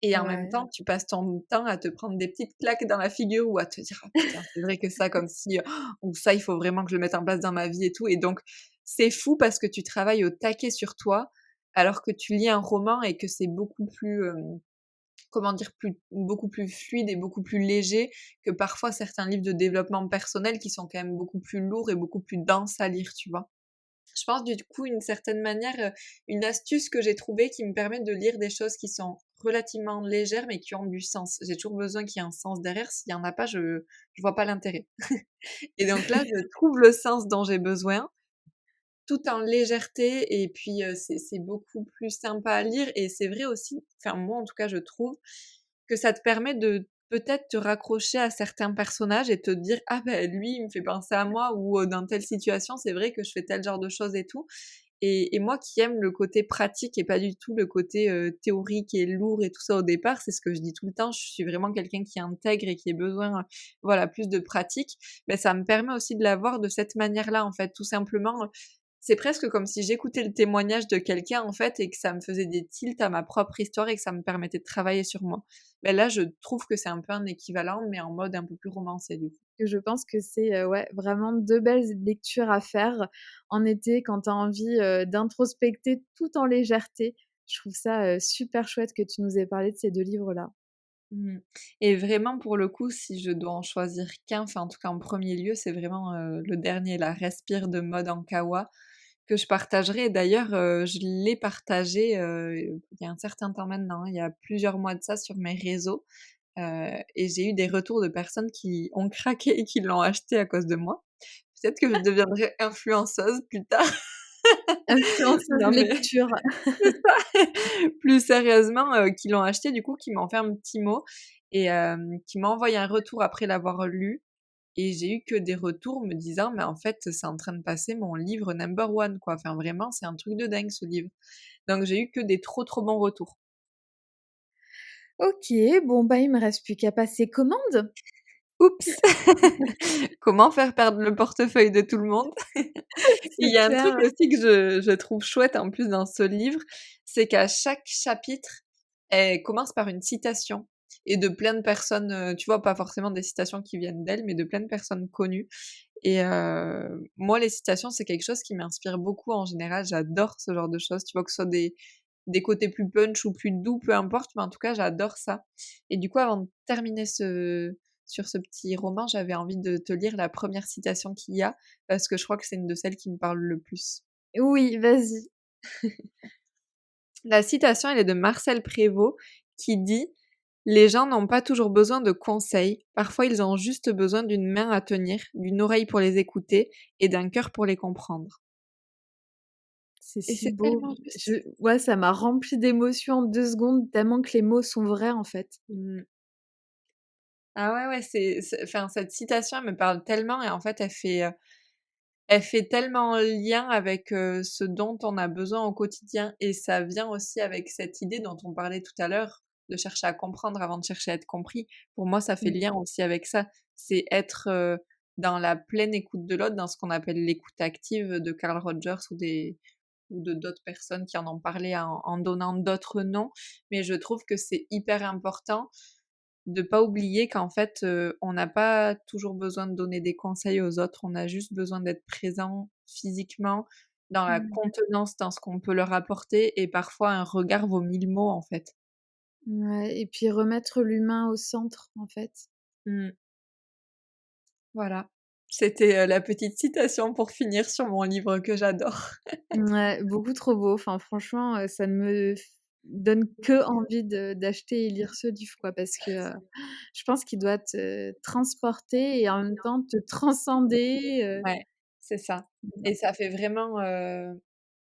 Speaker 1: Et en même
Speaker 2: Ouais.
Speaker 1: temps, tu passes ton temps à te prendre des petites claques dans la figure ou à te dire: «Ah putain, c'est vrai que ça, comme si, ou ça, il faut vraiment que je le mette en place dans ma vie et tout.» Et donc, c'est fou parce que tu travailles au taquet sur toi, alors que tu lis un roman et que c'est beaucoup plus, comment dire? Beaucoup plus fluide et beaucoup plus léger que parfois certains livres de développement personnel qui sont quand même beaucoup plus lourds et beaucoup plus denses à lire, tu vois? Je pense du coup, une certaine manière, une astuce que j'ai trouvée qui me permet de lire des choses qui sont relativement légères, mais qui ont du sens. J'ai toujours besoin qu'il y ait un sens derrière, s'il y en a pas, je vois pas l'intérêt. Et donc là, je trouve le sens dont j'ai besoin, tout en légèreté, et puis, c'est beaucoup plus sympa à lire, et c'est vrai aussi, enfin moi en tout cas je trouve, que ça te permet de peut-être te raccrocher à certains personnages et te dire: «Ah ben lui il me fait penser à moi», ou, «Dans telle situation c'est vrai que je fais tel genre de choses et tout.» Et moi qui aime le côté pratique et pas du tout le côté, théorique et lourd et tout ça au départ, c'est ce que je dis tout le temps, je suis vraiment quelqu'un qui intègre et qui a besoin, voilà, plus de pratique. Ben ça me permet aussi de l'avoir de cette manière-là, en fait, tout simplement, c'est presque comme si j'écoutais le témoignage de quelqu'un, en fait, et que ça me faisait des tilts à ma propre histoire et que ça me permettait de travailler sur moi. Ben là, je trouve que c'est un peu un équivalent, mais en mode un peu plus romancé, du coup.
Speaker 2: Que je pense que c'est, ouais, vraiment 2 belles lectures à faire en été quand tu as envie, d'introspecter tout en légèreté. Je trouve ça, super chouette que tu nous aies parlé de ces 2 livres-là.
Speaker 1: Mmh. Et vraiment, pour le coup, si je dois en choisir qu'un, enfin, en tout cas, en premier lieu, c'est vraiment, le dernier là, «Respire» de Maud Ankawa, que je partagerai. D'ailleurs, je l'ai partagé, il y a un certain temps maintenant, il y a plusieurs mois de ça sur mes réseaux, et j'ai eu des retours de personnes qui ont craqué et qui l'ont acheté à cause de moi. Peut-être que je deviendrai influenceuse plus tard.
Speaker 2: Influenceuse
Speaker 1: Non mais
Speaker 2: lecture.
Speaker 1: c'est ça. Plus sérieusement, qui l'ont acheté du coup, qui m'ont fait un petit mot et qui m'ont envoyé un retour après l'avoir lu et j'ai eu que des retours me disant: «Mais en fait, c'est en train de passer mon livre number one quoi, enfin vraiment c'est un truc de dingue ce livre». Donc j'ai eu que des trop, trop bons retours.
Speaker 2: OK, bon, bah, il me reste plus qu'à passer commande.
Speaker 1: Oups! Comment faire perdre le portefeuille de tout le monde? Il
Speaker 2: C'est
Speaker 1: y a un truc
Speaker 2: clair.
Speaker 1: aussi que je trouve chouette en plus dans ce livre, c'est qu'à chaque chapitre, elle commence par une citation et de plein de personnes, tu vois? Pas forcément des citations qui viennent d'elle, mais de plein de personnes connues et moi les citations, c'est quelque chose qui m'inspire beaucoup en général, j'adore ce genre de choses, tu vois? Que ce soit des côtés plus punch ou plus doux, peu importe, mais en tout cas j'adore ça et du coup avant de terminer sur ce petit roman, j'avais envie de te lire la première citation qu'il y a, parce que je crois que c'est une de celles qui me parle le plus.
Speaker 2: Oui, vas-y.
Speaker 1: La citation, elle est de Marcel Prévost qui dit: «Les gens n'ont pas toujours besoin de conseils, parfois ils ont juste besoin d'une main à tenir, d'une oreille pour les écouter et d'un cœur pour les comprendre».
Speaker 2: C'est
Speaker 1: Et
Speaker 2: si
Speaker 1: c'est
Speaker 2: beau.
Speaker 1: tellement
Speaker 2: Je
Speaker 1: juste.
Speaker 2: Ouais, ça m'a rempli d'émotions en 2 secondes, tellement que les mots sont vrais, en fait.
Speaker 1: Mmh. Ah ouais, ouais, c'est enfin cette citation, elle me parle tellement et en fait elle fait tellement lien avec, ce dont on a besoin au quotidien et ça vient aussi avec cette idée dont on parlait tout à l'heure, de chercher à comprendre avant de chercher à être compris. Pour moi, ça fait
Speaker 2: Mmh.
Speaker 1: lien aussi avec ça. C'est être, dans la pleine écoute de l'autre, dans ce qu'on appelle l'écoute active de Carl Rogers ou de d'autres personnes qui en ont parlé en donnant d'autres noms. Mais je trouve que c'est hyper important de pas oublier qu'en fait, on n'a pas toujours besoin de donner des conseils aux autres, on a juste besoin d'être présent physiquement, dans la
Speaker 2: Mmh.
Speaker 1: contenance, dans ce qu'on peut leur apporter et parfois un regard vaut 1000 mots, en fait.
Speaker 2: Ouais, et puis remettre l'humain au centre, en fait.
Speaker 1: Mmh, voilà. C'était, la petite citation pour finir sur mon livre que j'adore.
Speaker 2: Ouais, beaucoup trop beau. Enfin, franchement, ça ne me f donne que envie de d'acheter et lire ce livre, quoi, parce que, je pense qu'il doit te transporter et en même temps te transcender,
Speaker 1: Ouais, c'est ça et ça fait vraiment,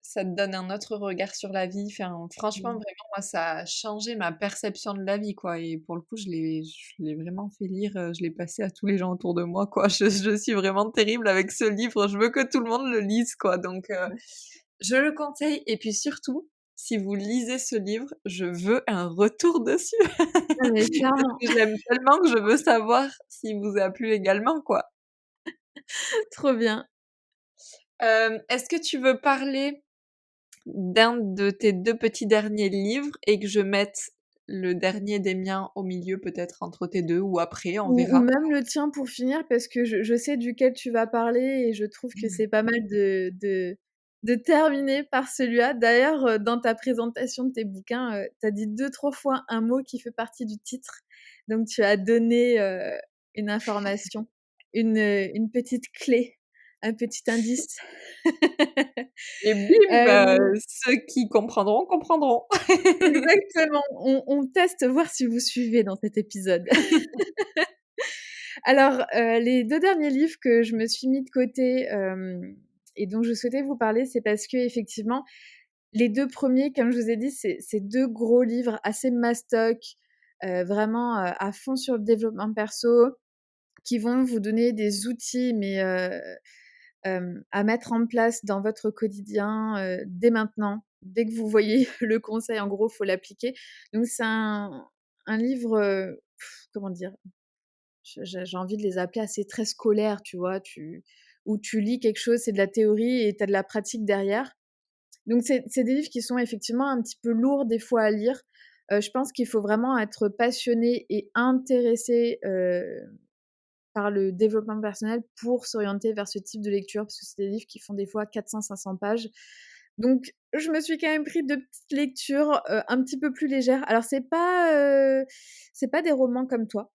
Speaker 1: ça te donne un autre regard sur la vie. Enfin, franchement,
Speaker 2: Mmh.
Speaker 1: vraiment, moi, ça a changé ma perception de la vie, quoi et pour le coup, je l'ai vraiment fait lire, je l'ai passé à tous les gens autour de moi, quoi. Je suis vraiment terrible avec ce livre, je veux que tout le monde le lise, quoi, donc je le conseille et puis surtout, si vous lisez ce livre, je veux un retour dessus
Speaker 2: Ah mais
Speaker 1: parce
Speaker 2: clairement,
Speaker 1: que je l'aime tellement que je veux savoir s'il vous a plu également, quoi.
Speaker 2: trop bien.
Speaker 1: Est-ce que tu veux parler d'un de tes 2 petits derniers livres et que je mette le dernier des miens au milieu peut-être entre tes 2 ou après, on
Speaker 2: Ou
Speaker 1: verra.
Speaker 2: même le tien pour finir parce que je sais duquel tu vas parler et je trouve que c'est pas mal de terminer par celui-là. D'ailleurs, dans ta présentation de tes bouquins, tu as dit 2-3 fois un mot qui fait partie du titre. Donc tu as donné, une information, une petite clé, un petit indice.
Speaker 1: Et bim,
Speaker 2: Hem,
Speaker 1: ceux qui comprendront, comprendront.
Speaker 2: Exactement, on teste voir si vous suivez dans cet épisode. Alors, les 2 derniers livres que je me suis mis de côté, et dont je souhaitais vous parler, c'est parce qu'effectivement, les 2 premiers, comme je vous ai dit, c'est 2 gros livres assez mastoc, vraiment, à fond sur le développement perso, qui vont vous donner des outils, mais à mettre en place dans votre quotidien, dès maintenant. Dès que vous voyez le conseil, en gros, faut l'appliquer. Donc c'est un livre, comment dire? J'ai envie de les appeler assez très scolaires, tu vois? où tu lis quelque chose, c'est de la théorie et tu as de la pratique derrière. Donc c'est des livres qui sont effectivement un petit peu lourds des fois à lire. Je pense qu'il faut vraiment être passionné et intéressé, par le développement personnel pour s'orienter vers ce type de lecture, parce que c'est des livres qui font des fois 400-500 pages. Donc je me suis quand même pris de petites lectures, un petit peu plus légères. Alors c'est pas des romans comme toi.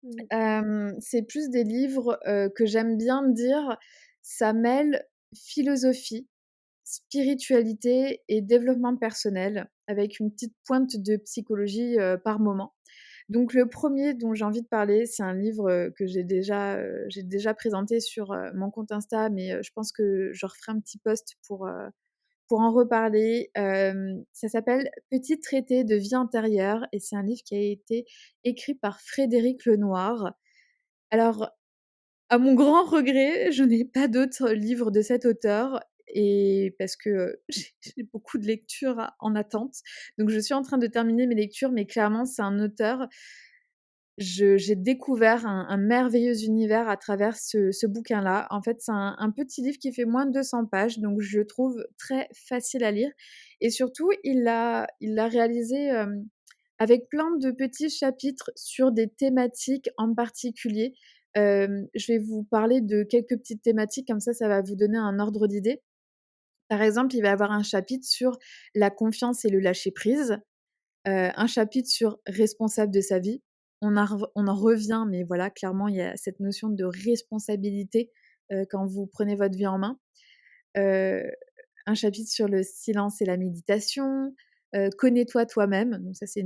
Speaker 1: Mmh.
Speaker 2: C'est plus des livres, que j'aime bien dire, ça mêle philosophie, spiritualité et développement personnel, avec une petite pointe de psychologie, par moment. Donc le premier dont j'ai envie de parler, c'est un livre, que j'ai déjà présenté sur, mon compte Insta, mais je pense que je referai un petit post pour en reparler. Ça s'appelle «Petit traité de vie intérieure» et c'est un livre qui a été écrit par Frédéric Lenoir. Alors, à mon grand regret, je n'ai pas d'autres livres de cet auteur et parce que, j'ai beaucoup de lectures en attente. Donc je suis en train de terminer mes lectures, mais clairement, c'est un auteur j'ai découvert un merveilleux univers à travers ce bouquin-là. En fait, c'est un petit livre qui fait moins de 200 pages, donc je le trouve très facile à lire et surtout il l'a réalisé, avec plein de petits chapitres sur des thématiques en particulier. Je vais vous parler de quelques petites thématiques, comme ça va vous donner un ordre d'idée. Par exemple, il va y avoir un chapitre sur la confiance et le lâcher prise. Un chapitre sur responsable de sa vie. On en revient, mais voilà, clairement, il y a cette notion de responsabilité, quand vous prenez votre vie en main. Heu, un chapitre sur le silence et la méditation, connais-toi toi-même, donc ça, c'est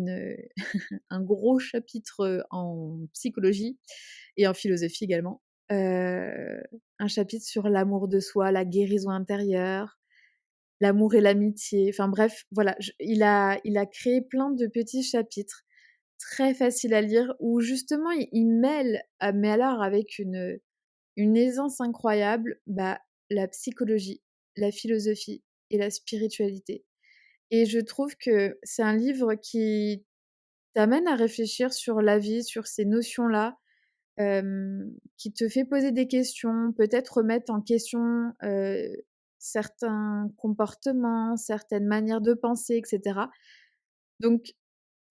Speaker 2: un gros chapitre, en psychologie et en philosophie également. Un chapitre sur l'amour de soi, la guérison intérieure, l'amour et l'amitié, enfin bref, voilà, il a créé plein de petits chapitres très faciles à lire où justement il mêle, mais alors avec une aisance incroyable, bah, la psychologie, la philosophie et la spiritualité et je trouve que c'est un livre qui t'amène à réfléchir sur la vie, sur ces notions-là, qui te fait poser des questions, peut-être remettre en question, certains comportements, certaines manières de penser et cetera. Donc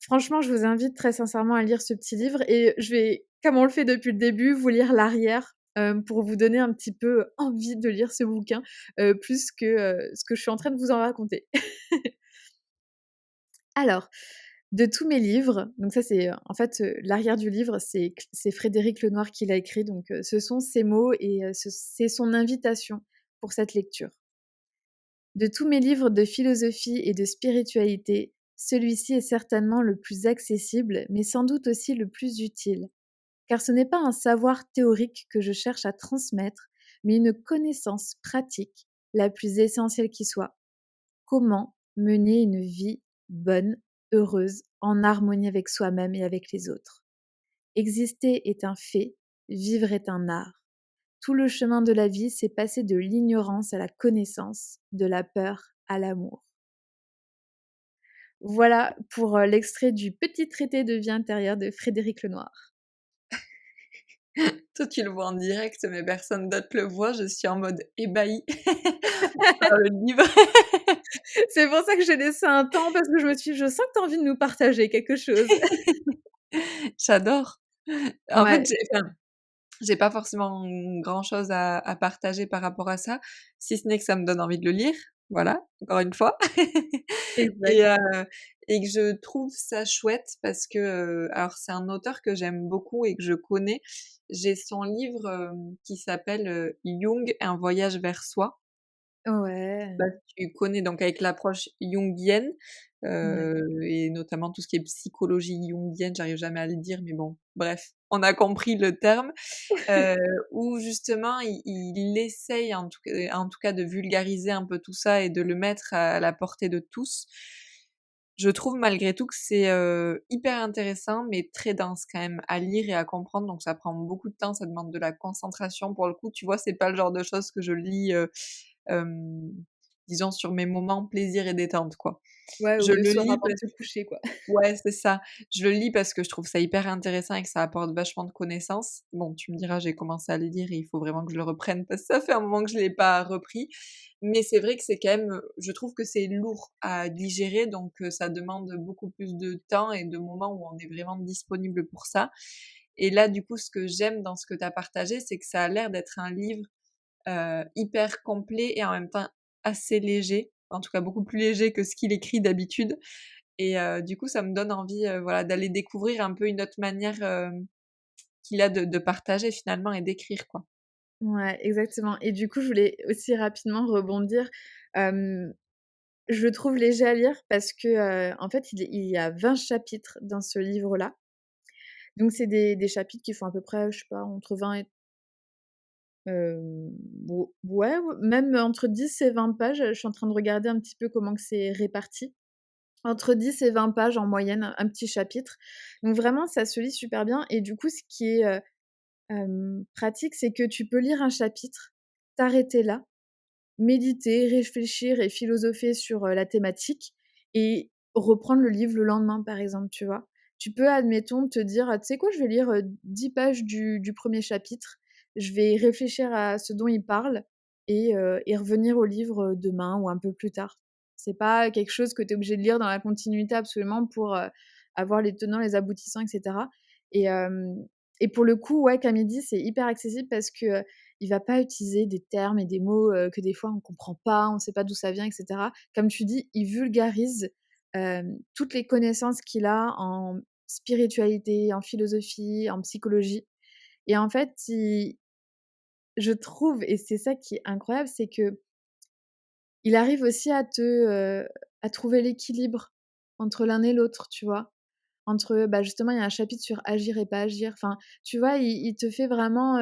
Speaker 2: franchement, je vous invite très sincèrement à lire ce petit livre et je vais, comme on le fait depuis le début, vous lire l'arrière, pour vous donner un petit peu envie de lire ce bouquin, plus que, ce que je suis en train de vous en raconter. Alors, de tous mes livres, donc ça c'est, en fait, l'arrière du livre, c'est Frédéric Lenoir qui l'a écrit, donc ce sont ses mots et c'est son invitation pour cette lecture. De tous mes livres de philosophie et de spiritualité, celui-ci est certainement le plus accessible, mais sans doute aussi le plus utile, car ce n'est pas un savoir théorique que je cherche à transmettre, mais une connaissance pratique, la plus essentielle qui soit. Comment mener une vie bonne, heureuse, en harmonie avec soi-même et avec les autres. Exister est un fait, vivre est un art. Tout le chemin de la vie, c'est passer de l'ignorance à la connaissance, de la peur à l'amour. Voilà pour l'extrait du Petit traité de vie intérieure de Frédéric Lenoir.
Speaker 1: Toi, tu le vois en direct, mais personne d'autre le voit. Je suis en mode ébahie par le livre.
Speaker 2: C'est pour ça que j'ai laissé un temps parce que je me suis dit: «Je sens que tu as envie de nous partager quelque chose».
Speaker 1: J'adore. En fait,
Speaker 2: Ouais,
Speaker 1: j'ai pas forcément grand-chose à partager par rapport à ça, si ce n'est que ça me donne envie de le lire, voilà, encore une fois et
Speaker 2: exact.
Speaker 1: heu et que je trouve ça chouette parce que, alors c'est un auteur que j'aime beaucoup et que je connais. J'ai son livre, qui s'appelle, Jung: Un voyage vers soi.
Speaker 2: Ouais,
Speaker 1: Bah, tu connais donc avec l'approche jungienne,
Speaker 2: ouais.
Speaker 1: et notamment tout ce qui est psychologie jungienne, j'arrive jamais à le dire, mais bon, bref, on a compris le terme, heu, où justement il essaye en tout cas de vulgariser un peu tout ça et de le mettre à la portée de tous. Je trouve malgré tout que c'est, hyper intéressant, mais très dense quand même à lire et à comprendre, donc ça prend beaucoup de temps, ça demande de la concentration pour le coup, tu vois? C'est pas le genre de choses que je lis, hem disons sur mes moments plaisir et détente, quoi.
Speaker 2: Ouais, ou
Speaker 1: Je
Speaker 2: le
Speaker 1: le
Speaker 2: soir
Speaker 1: lis
Speaker 2: avant de se coucher, quoi.
Speaker 1: Ouais, c'est ça. Je le lis parce que je trouve ça hyper intéressant et que ça apporte vachement de connaissances. Bon, tu me diras, j'ai commencé à le lire et il faut vraiment que je le reprenne parce que ça fait un moment que je l'ai pas repris. Mais c'est vrai que c'est quand même, je trouve que c'est lourd à digérer, donc ça demande beaucoup plus de temps et de moments où on est vraiment disponible pour ça. Et là, du coup, ce que j'aime dans ce que tu as partagé, c'est que ça a l'air d'être un livre, hyper complet et en même temps assez léger. En tout cas, beaucoup plus léger que ce qu'il écrit d'habitude. Et du coup, ça me donne envie, voilà, d'aller découvrir un peu une autre manière, qu'il a de partager finalement et d'écrire, quoi.
Speaker 2: Ouais, exactement et du coup, je voulais aussi rapidement rebondir, hem, je le trouve léger à lire parce que, en fait, il y a 20 chapitres dans ce livre-là. Donc c'est des chapitres qui font à peu près, je sais pas, entre 20 et ou ouais, même entre 10 et 20 pages. Je suis en train de regarder un petit peu comment que c'est réparti. Entre 10 et 20 pages en moyenne, un petit chapitre. Donc vraiment, ça se lit super bien et du coup, ce qui est, pratique, c'est que tu peux lire un chapitre, t'arrêter là, méditer, réfléchir et philosopher sur, la thématique et reprendre le livre le lendemain, par exemple, tu vois? Tu peux, admettons, te dire: «Ah, tu sais quoi? Je vais lire, 10 pages du 1er chapitre. Je vais réfléchir à ce dont il parle et revenir au livre, demain ou un peu plus tard». C'est pas quelque chose que tu es obligé de lire dans la continuité absolument pour, avoir les tenants, les aboutissants et cetera et hem et pour le coup, ouais, comme il dit, c'est hyper accessible parce que, il va pas utiliser des termes et des mots, que des fois on comprend pas, on sait pas d'où ça vient et cetera. Comme tu dis, il vulgarise, toutes les connaissances qu'il a en spiritualité, en philosophie, en psychologie et en fait, je trouve et c'est ça qui est incroyable, c'est qu'il arrive aussi à trouver l'équilibre entre l'un et l'autre, tu vois? Entre, bah, justement, il y a un chapitre sur agir et pas agir. Enfin, tu vois, il te fait vraiment,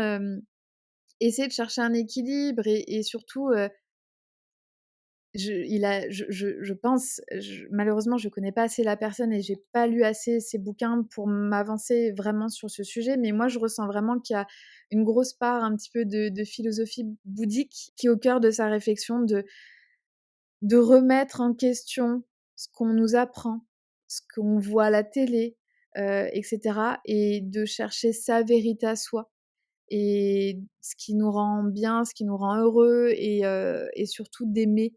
Speaker 2: essayer de chercher un équilibre et surtout, je pense, malheureusement, je connais pas assez la personne et j'ai pas lu assez ses bouquins pour m'avancer vraiment sur ce sujet, mais moi, je ressens vraiment qu'il y a une grosse part un petit peu de philosophie bouddhique qui est au cœur de sa réflexion, de remettre en question ce qu'on nous apprend, ce qu'on voit à la télé, et cetera et de chercher sa vérité à soi et ce qui nous rend bien, ce qui nous rend heureux et surtout d'aimer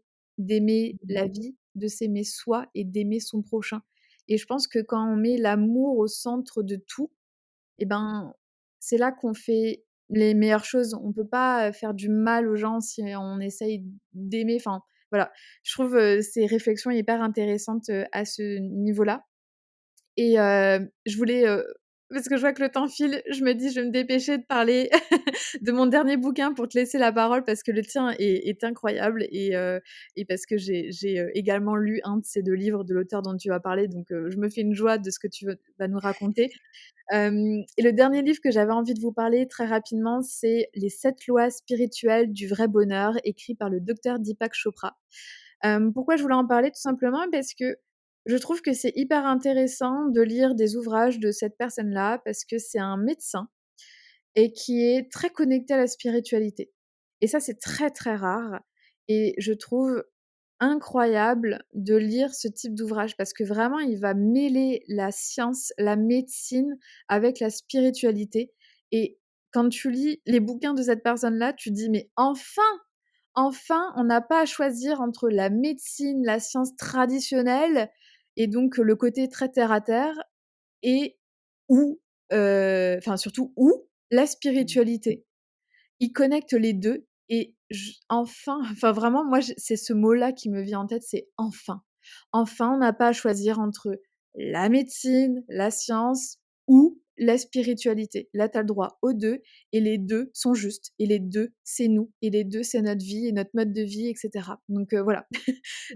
Speaker 2: la vie, de s'aimer soi et d'aimer son prochain et je pense que quand on met l'amour au centre de tout et ben, c'est là qu'on fait les meilleures choses. On peut pas, faire du mal aux gens si on essaye d'aimer, enfin, voilà. Je trouve, ces réflexions hyper intéressantes, à ce niveau-là et je voulais, parce que je vois que le temps file, je me dis: «Je vais me dépêcher de parler de mon dernier bouquin pour te laisser la parole parce que le tien est incroyable et parce que j'ai, également lu un de ces 2 livres de l'auteur dont tu vas parler donc je me fais une joie de ce que tu vas nous raconter. Et le dernier livre que j'avais envie de vous parler très rapidement, c'est Les 7 lois spirituelles du vrai bonheur, écrit par le docteur Deepak Chopra. Pourquoi je voulais en parler? Tout simplement parce que je trouve que c'est hyper intéressant de lire des ouvrages de cette personne-là, parce que c'est un médecin et qui est très connecté à la spiritualité. Et ça, c'est très, très rare et je trouve incroyable de lire ce type d'ouvrage parce que vraiment, il va mêler la science, la médecine avec la spiritualité et quand tu lis les bouquins de cette personne-là, tu te dis: «Mais enfin! Enfin, on n'a pas à choisir entre la médecine, la science traditionnelle et donc le côté très terre à terre et ou, enfin surtout ou la spiritualité. Il connecte les 2 et enfin, enfin vraiment moi c'est ce mot-là qui me vient en tête, c'est enfin. Enfin, on n'a pas à choisir entre la médecine, la science ou la spiritualité. Là, tu as le droit aux 2 et les 2 sont justes et les 2 c'est nous et les 2 c'est notre vie et notre mode de vie et cetera. Donc voilà.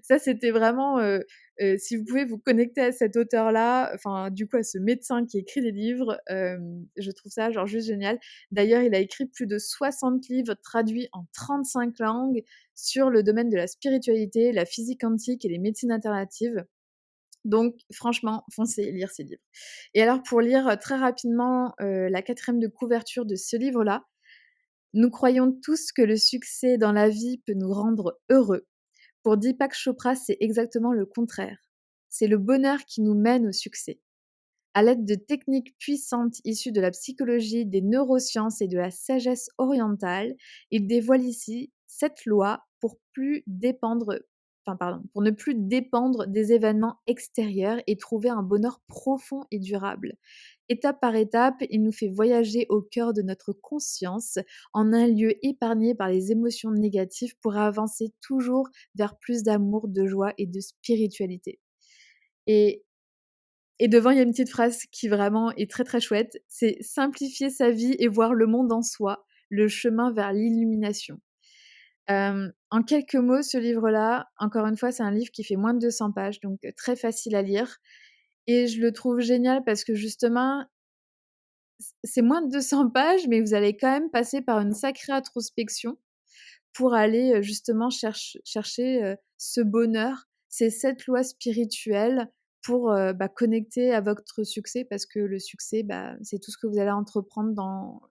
Speaker 2: Ça, c'était vraiment, si vous pouvez vous connecter à cet auteur-là, enfin, du coup, à ce médecin qui écrit des livres, je trouve ça, genre, juste génial. D'ailleurs, il a écrit plus de 60 livres traduits en 35 langues sur le domaine de la spiritualité, la physique quantique et les médecines alternatives. Donc franchement, foncez lire ces livres. Et alors pour lire, très rapidement, la 4e de couverture de ce livre-là: «Nous croyons tous que le succès dans la vie peut nous rendre heureux. Pour Deepak Chopra, c'est exactement le contraire. C'est le bonheur qui nous mène au succès. À l'aide de techniques puissantes issues de la psychologie, des neurosciences et de la sagesse orientale, il dévoile ici cette loi pour ne plus dépendre des événements extérieurs et trouver un bonheur profond et durable. Étape par étape, il nous fait voyager au cœur de notre conscience, en un lieu épargné par les émotions négatives pour avancer toujours vers plus d'amour, de joie et de spiritualité. Et et devant, il y a une petite phrase qui vraiment est très, très chouette, c'est: «Simplifier sa vie et voir le monde en soi, le chemin vers l'illumination». En quelques mots, ce livre-là, encore une fois, c'est un livre qui fait moins de 200 pages, donc très facile à lire et je le trouve génial parce que justement, c'est moins de 200 pages, mais vous allez quand même passer par une sacrée introspection pour aller, justement chercher, ce bonheur. C'est cette loi spirituelle pour, connecter à votre succès parce que le succès, c'est tout ce que vous allez entreprendre dans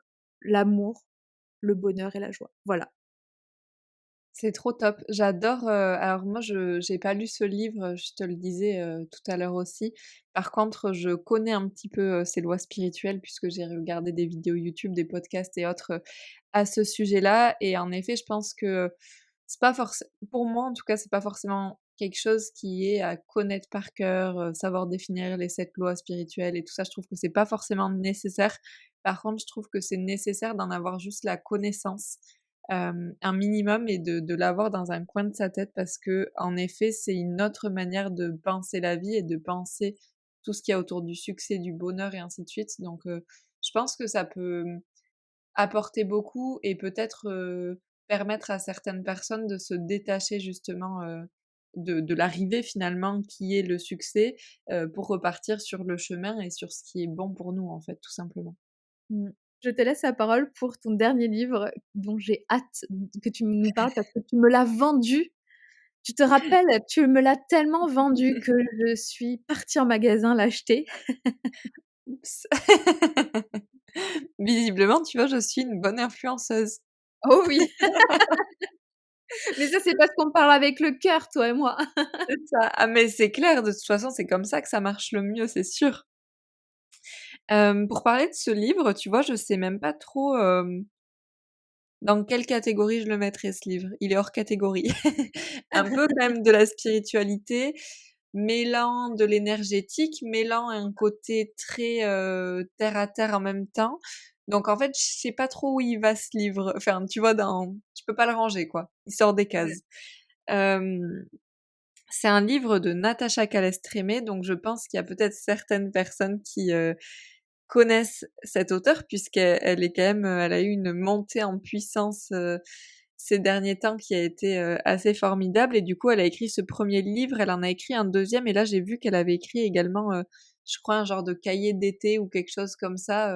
Speaker 2: l'amour, le bonheur et la joie. Voilà.
Speaker 1: C'est trop top. J'adore, alors moi je j'ai pas lu ce livre, je te le disais, tout à l'heure aussi. Par contre, je connais un petit peu, ces lois spirituelles puisque j'ai regardé des vidéos YouTube, des podcasts et autres, à ce sujet-là et en effet, je pense que c'est pas forcément, pour moi en tout cas, c'est pas forcément quelque chose qui est à connaître par cœur, savoir définir les 7 lois spirituelles et tout ça. Je trouve que c'est pas forcément nécessaire. Par contre, je trouve que c'est nécessaire d'en avoir juste la connaissance, un minimum et de l'avoir dans un coin de sa tête parce que en effet, c'est une autre manière de penser la vie et de penser tout ce qu'il y a autour du succès, du bonheur et ainsi de suite. Donc je pense que ça peut, apporter beaucoup et peut-être, permettre à certaines personnes de se détacher justement, de l'arrivée finalement qui est le succès, pour repartir sur le chemin et sur ce qui est bon pour nous en fait, tout simplement.
Speaker 2: Mmh. Je te laisse la parole pour ton dernier livre dont j'ai hâte que tu nous parles parce que tu me l'as vendu. Tu te rappelles? Tu me l'as tellement vendu que je suis partie en magasin l'acheter.
Speaker 1: Oups. Visiblement, tu vois, je suis une bonne influenceuse.
Speaker 2: Oh oui, mais ça, c'est parce qu'on parle avec le cœur, toi et moi.
Speaker 1: C'est ça. Ah mais c'est clair, de toute façon, c'est comme ça que ça marche le mieux, c'est sûr. Pour parler de ce livre, tu vois, je sais même pas trop, dans quelle catégorie je le mettrais ce livre. Il est hors catégorie. Un peu quand même de la spiritualité, mêlant de l'énergétique, mêlant un côté très, terre à terre en même temps. Donc en fait, je sais pas trop où il va ce livre. Enfin, tu vois, dans je peux pas le ranger quoi. Il sort des
Speaker 2: Ouais.
Speaker 1: cases. Hem, c'est un livre de Natacha Calestrémé, donc je pense qu'il y a peut-être certaines personnes qui, connaissent cette auteure puisqu'elle est quand même, elle a eu une montée en puissance, ces derniers temps qui a été, assez formidable et du coup elle a écrit ce premier livre, elle en a écrit un deuxième et là j'ai vu qu'elle avait écrit également, je crois un genre de cahier d'été ou quelque chose comme ça,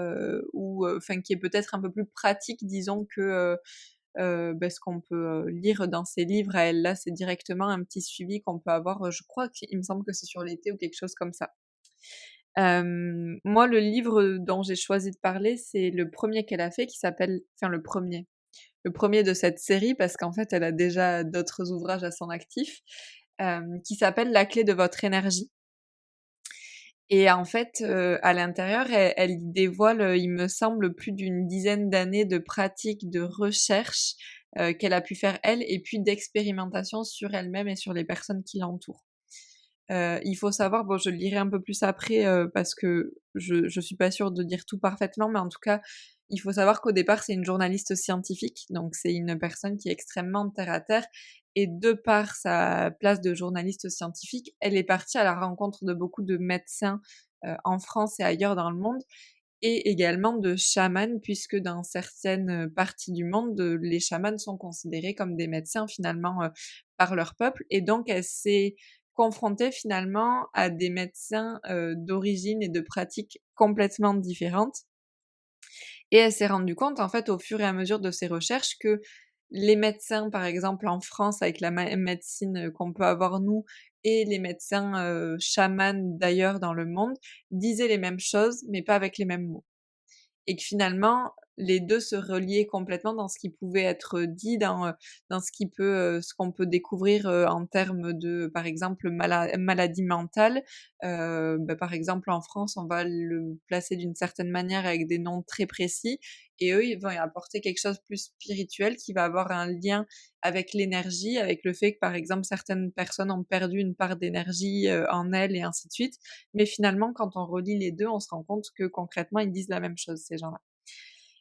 Speaker 1: ou enfin qui est peut-être un peu plus pratique disons que, ce qu'on peut, lire dans ses livres à elle. Là, c'est directement un petit suivi qu'on peut avoir, je crois qu'il me semble que c'est sur l'été ou quelque chose comme ça. Moi, le livre dont j'ai choisi de parler, c'est le premier qu'elle a fait qui s'appelle enfin le premier de cette série parce qu'en fait, elle a déjà d'autres ouvrages à son actif, qui s'appelle «La clé de votre énergie» et en fait, à l'intérieur, elle y dévoile, il me semble, plus d'une dizaine d'années de pratiques de recherche, qu'elle a pu faire elle et puis d'expérimentation sur elle-même et sur les personnes qui l'entourent. Il faut savoir, bon, je le lirai un peu plus après, parce que je suis pas sûre de dire tout parfaitement, mais en tout cas, il faut savoir qu'au départ, c'est une journaliste scientifique, donc c'est une personne qui est extrêmement terre à terre et de par sa place de journaliste scientifique, elle est partie à la rencontre de beaucoup de médecins, en France et ailleurs dans le monde et également de chamans puisque dans certaines, parties du monde, les chamans sont considérés comme des médecins finalement, par leur peuple et donc elle s'est confrontée finalement à des médecins, d'origine et de pratiques complètement différentes et elle s'est rendue compte en fait au fur et à mesure de ses recherches que les médecins par exemple en France avec la médecine, qu'on peut avoir nous et les médecins, chamans d'ailleurs dans le monde, disaient les mêmes choses mais pas avec les mêmes mots. et que finalement les 2 se reliaient complètement dans ce qui pouvait être dit, dans ce qu'on peut découvrir, en termes de, par exemple, maladie mentale. Par exemple, en France, on va le placer d'une certaine manière avec des noms très précis et eux, ils vont y apporter quelque chose de plus spirituel qui va avoir un lien avec l'énergie, avec le fait que, par exemple, certaines personnes ont perdu une part d'énergie, en elles et ainsi de suite. Mais finalement, quand on relie les 2, on se rend compte que concrètement, ils disent la même chose, ces gens-là.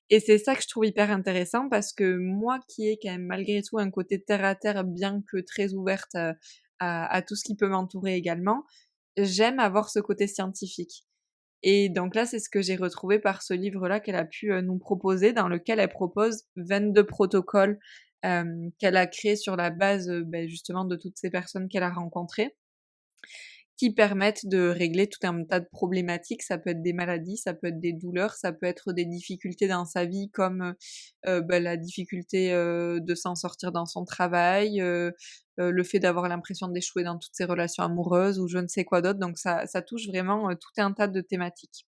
Speaker 1: Et c'est ça que je trouve hyper intéressant parce que moi qui ai quand même malgré tout un côté terre à terre, bien que très ouverte, à tout ce qui peut m'entourer également, j'aime avoir ce côté scientifique. Et donc là, c'est ce que j'ai retrouvé par ce livre-là qu'elle a pu, nous proposer, dans lequel elle propose 22 protocoles, qu'elle a créés sur la base, justement de toutes ces personnes qu'elle a rencontrées qui permettent de régler tout un tas de problématiques. Ça peut être des maladies, ça peut être des douleurs, ça peut être des difficultés dans sa vie comme, la difficulté, de s'en sortir dans son travail, le fait d'avoir l'impression d'échouer dans toutes ses relations amoureuses ou je ne sais quoi d'autre. Donc ça touche vraiment, tout un tas de thématiques.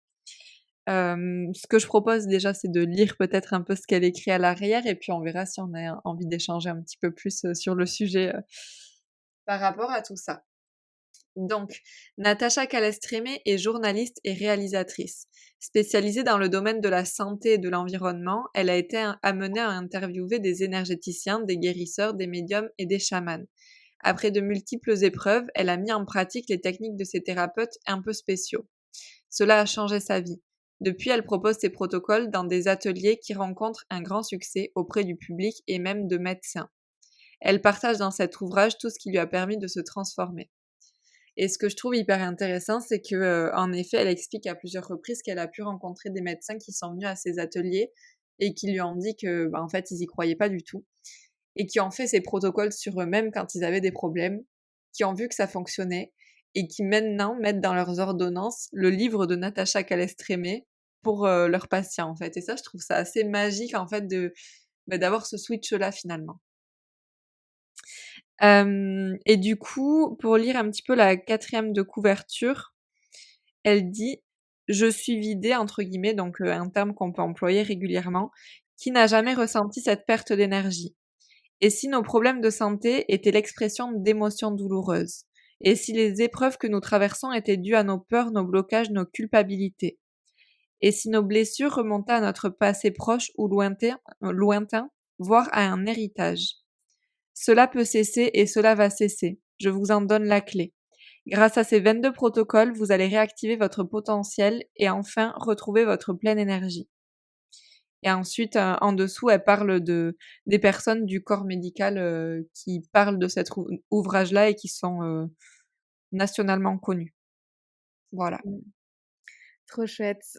Speaker 1: Ce que je propose déjà, c'est de lire peut-être un peu ce qu'elle écrit à l'arrière et puis on verra si on a envie d'échanger un petit peu plus, sur le sujet, par rapport à tout ça. Donc, Natacha Calestrémé est journaliste et réalisatrice. Spécialisée dans le domaine de la santé et de l'environnement, elle a été amenée à interviewer des énergéticiens, des guérisseurs, des médiums et des chamans. Après de multiples épreuves, elle a mis en pratique les techniques de ces thérapeutes un peu spéciaux. Cela a changé sa vie. Depuis, elle propose ses protocoles dans des ateliers qui rencontrent un grand succès auprès du public et même de médecins. Elle partage dans cet ouvrage tout ce qui lui a permis de se transformer. Et ce que je trouve hyper intéressant, c'est que, en effet, elle explique à plusieurs reprises qu'elle a pu rencontrer des médecins qui sont venus à ses ateliers et qui lui ont dit que, en fait, ils y croyaient pas du tout et qui ont fait ces protocoles sur eux-mêmes quand ils avaient des problèmes, qui ont vu que ça fonctionnait et qui maintenant mettent dans leurs ordonnances le livre de Natacha Calestrémé pour, leurs patients, en fait. Et ça, je trouve ça assez magique, en fait, d'avoir ce switch-là, finalement. Et du coup, pour lire un petit peu la quatrième de couverture, elle dit: «Je suis vidée» entre guillemets, donc un terme qu'on peut employer régulièrement. «Qui n'a jamais ressenti cette perte d'énergie? Et si nos problèmes de santé étaient l'expression d'émotions douloureuses? Et si les épreuves que nous traversons étaient dues à nos peurs, nos blocages, nos culpabilités? Et si nos blessures remontaient à notre passé proche ou lointain, voire à un héritage? Cela peut cesser et cela va cesser. Je vous en donne la clé. Grâce à ces 22 protocoles, vous allez réactiver votre potentiel et enfin retrouver votre pleine énergie. Et ensuite, en dessous, elle parle des personnes du corps médical, qui parlent de cet ouvrage-là et qui sont, nationalement connues. Voilà.
Speaker 2: Mmh. Trop chouette.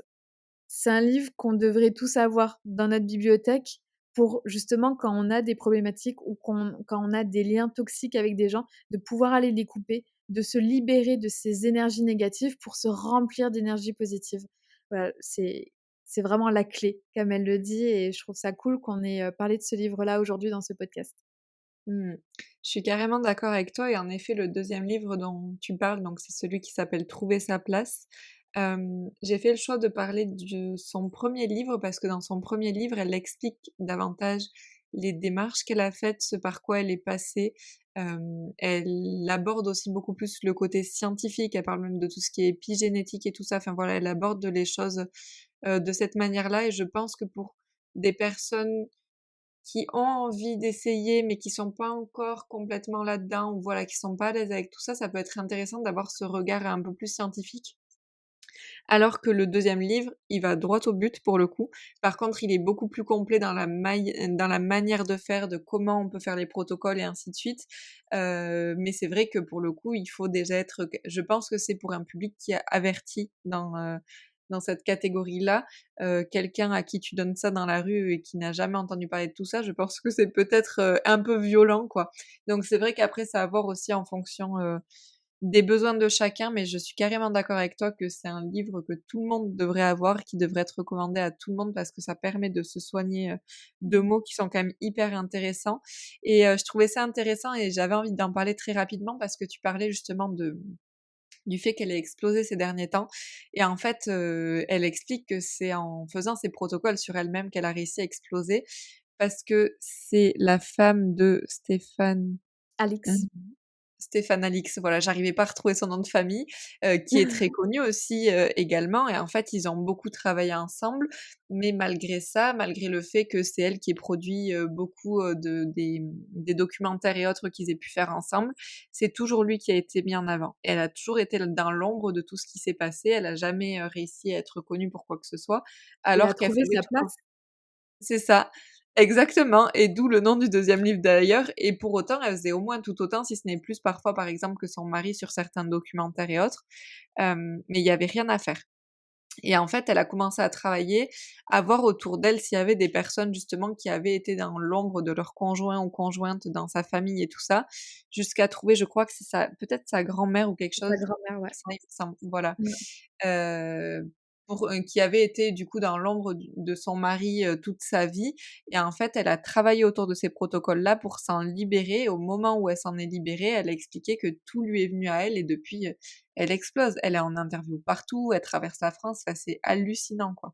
Speaker 2: C'est un livre qu'on devrait tous avoir dans notre bibliothèque pour justement quand on a des problématiques ou quand on a des liens toxiques avec des gens, de pouvoir aller les couper, de se libérer de ces énergies négatives pour se remplir d'énergie positive. Voilà, c'est vraiment la clé, comme elle le dit et je trouve ça cool qu'on ait, parlé de ce livre-là aujourd'hui dans ce podcast.
Speaker 1: Mmh. Je suis carrément d'accord avec toi et en effet, le deuxième livre dont tu parles, donc c'est celui qui s'appelle «Trouver sa place». J'ai fait le choix de parler de son premier livre parce que dans son premier livre, elle explique davantage les démarches qu'elle a faites, ce par quoi elle est passée. Elle aborde aussi beaucoup plus le côté scientifique, elle parle même de tout ce qui est épigénétique et tout ça. Enfin voilà, elle aborde les choses, de cette manière-là et je pense que pour des personnes qui ont envie d'essayer, mais qui sont pas encore complètement là-dedans ou voilà, qui sont pas à l'aise avec tout ça, ça peut être intéressant d'avoir ce regard un peu plus scientifique. Alors que le deuxième livre, il va droit au but pour le coup. Par contre, il est beaucoup plus complet dans la manière de faire, de comment on peut faire les protocoles et ainsi de suite. Mais c'est vrai que pour le coup, il faut déjà être je pense que c'est pour un public qui est averti dans cette catégorie-là. Quelqu'un à qui tu donnes ça dans la rue et qui n'a jamais entendu parler de tout ça, je pense que c'est peut-être, un peu violent, quoi. Donc c'est vrai qu'après ça à voir aussi en fonction, des besoins de chacun, mais je suis carrément d'accord avec toi que c'est un livre que tout le monde devrait avoir, qui devrait être recommandé à tout le monde parce que ça permet de se soigner, de
Speaker 2: Mmh.
Speaker 1: maux qui sont quand même hyper intéressants et je trouvais ça intéressant et j'avais envie d'en parler très rapidement parce que tu parlais justement du fait qu'elle ait explosé ces derniers temps et en fait, elle explique que c'est en faisant ces protocoles sur elle-même qu'elle a réussi à exploser parce que c'est la femme de Stéphane.
Speaker 2: Alix.
Speaker 1: Stéphane Alix, voilà, j'arrivais pas à retrouver son nom de famille, qui est très connu aussi, également et en fait, ils ont beaucoup travaillé ensemble, mais malgré ça, malgré le fait que c'est elle qui ait produit, beaucoup, des documentaires et autres qu'ils aient pu faire ensemble, c'est toujours lui qui a été mis en avant. Elle a toujours été dans l'ombre de tout ce qui s'est passé, elle a jamais, réussi à être connue pour quoi que ce soit,
Speaker 2: Et à
Speaker 1: alors qu'elle
Speaker 2: trouver
Speaker 1: faisait
Speaker 2: sa
Speaker 1: tout.
Speaker 2: place.
Speaker 1: C'est ça, exactement et d'où le nom du deuxième livre d'ailleurs et pour autant, elle faisait au moins tout autant, si ce n'est plus parfois, par exemple, que son mari sur certains documentaires et autres, mais il y avait rien à faire et en fait, elle a commencé à travailler, à voir autour d'elle s'il y avait des personnes justement qui avaient été dans l'ombre de leur conjoint ou conjointe dans sa famille et tout ça, jusqu'à trouver, je crois que c'est sa peut-être sa grand-mère ou quelque
Speaker 2: Sa
Speaker 1: chose,
Speaker 2: grand-mère, ouais.
Speaker 1: ça il me semble, voilà.
Speaker 2: Mmh.
Speaker 1: Pour qui avait été du coup dans l'ombre de son mari, toute sa vie et en fait, elle a travaillé autour de ces protocoles-là pour s'en libérer et au moment où elle s'en est libérée, elle a expliqué que tout lui est venu à elle et depuis, elle explose. Elle est en interview partout, elle traverse la France, enfin c'est hallucinant, quoi.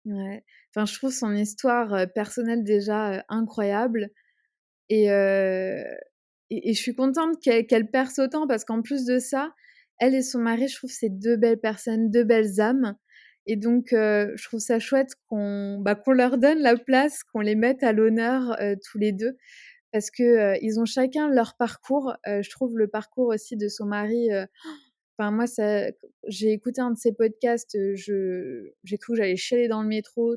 Speaker 2: Ouais. Enfin, je trouve son histoire, personnelle déjà, incroyable et et je suis contente qu'elle perce autant parce qu'en plus de ça, elle et son mari, je trouve c'est 2 belles personnes, 2 belles âmes et donc je trouve ça chouette qu'on leur donne la place, qu'on les mette à l'honneur, tous les 2 parce que, ils ont chacun leur parcours. Je trouve le parcours aussi de son mari, enfin moi ça j'ai écouté un de ses podcasts, j'ai cru que j'allais chialer dans le métro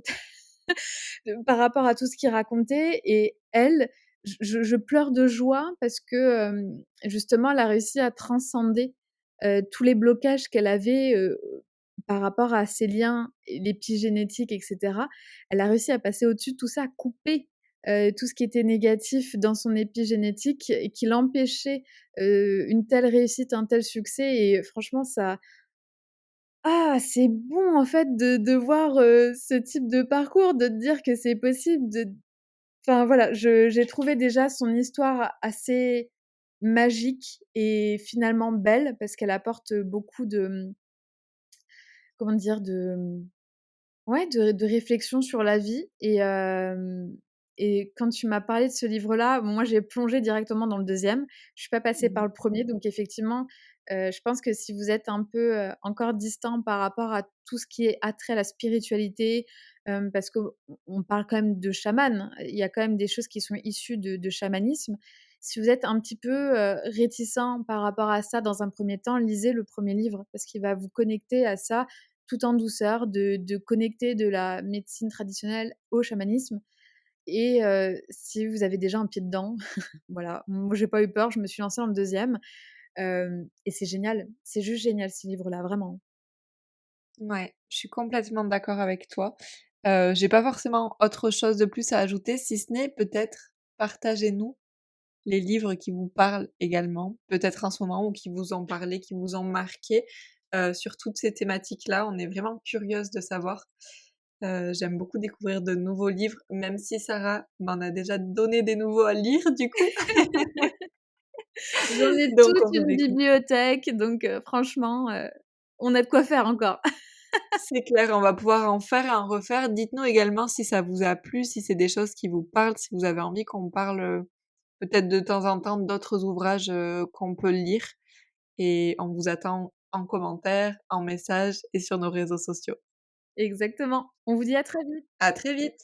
Speaker 2: par rapport à tout ce qu'il racontait et elle, je pleure de joie parce que, justement, elle a réussi à transcender, tous les blocages qu'elle avait, par rapport à ses liens, l'épigénétique et cetera. Elle a réussi à passer au-dessus de tout ça, à couper, tout ce qui était négatif dans son épigénétique et qui l'empêchait, une telle réussite, un tel succès et franchement ça c'est bon en fait de voir, ce type de parcours, de te dire que c'est possible de enfin voilà, je j'ai trouvé déjà son histoire assez magique et finalement belle parce qu'elle apporte, beaucoup de, comment dire? De, ouais, de réflexion sur la vie et quand tu m'as parlé de ce livre-là, moi j'ai plongé directement dans le deuxième. Je suis pas passée
Speaker 1: Mmh.
Speaker 2: par le premier, donc effectivement, je pense que si vous êtes un peu, encore distant par rapport à tout ce qui est attrait à la spiritualité, parce qu'on parle quand même de chaman, il y a quand même des choses qui sont issues de chamanisme. Si vous êtes un petit peu, réticent par rapport à ça dans un premier temps, lisez le premier livre parce qu'il va vous connecter à ça tout en douceur, de connecter de la médecine traditionnelle au chamanisme et si vous avez déjà un pied dedans, voilà, moi j'ai pas eu peur, je me suis lancée dans le deuxième e et c'est génial, c'est juste génial ce livre-là, vraiment.
Speaker 1: Ouais, je suis complètement d'accord avec toi. J'ai pas forcément autre chose de plus à ajouter, si ce n'est peut-être partagez-nous les livres qui vous parlent également, peut-être en ce moment ou qui vous ont parlé, qui vous ont marqué, sur toutes ces thématiques-là. On est vraiment curieuse de savoir. J'aime beaucoup découvrir de nouveaux livres, même si Sarah m'en a déjà donné des nouveaux à lire du coup.
Speaker 2: J'en ai
Speaker 1: Donc
Speaker 2: toute
Speaker 1: on vous
Speaker 2: une
Speaker 1: écoute.
Speaker 2: bibliothèque donc franchement, on a de quoi faire encore.
Speaker 1: C'est clair, on va pouvoir en faire et en refaire. Dites-nous également si ça vous a plu, si c'est des choses qui vous parlent, si vous avez envie qu'on parle, peut-être de temps en temps d'autres ouvrages, qu'on peut lire et on vous attend en commentaire, en message et sur nos réseaux sociaux.
Speaker 2: Exactement. On vous dit à très vite.
Speaker 1: À très vite!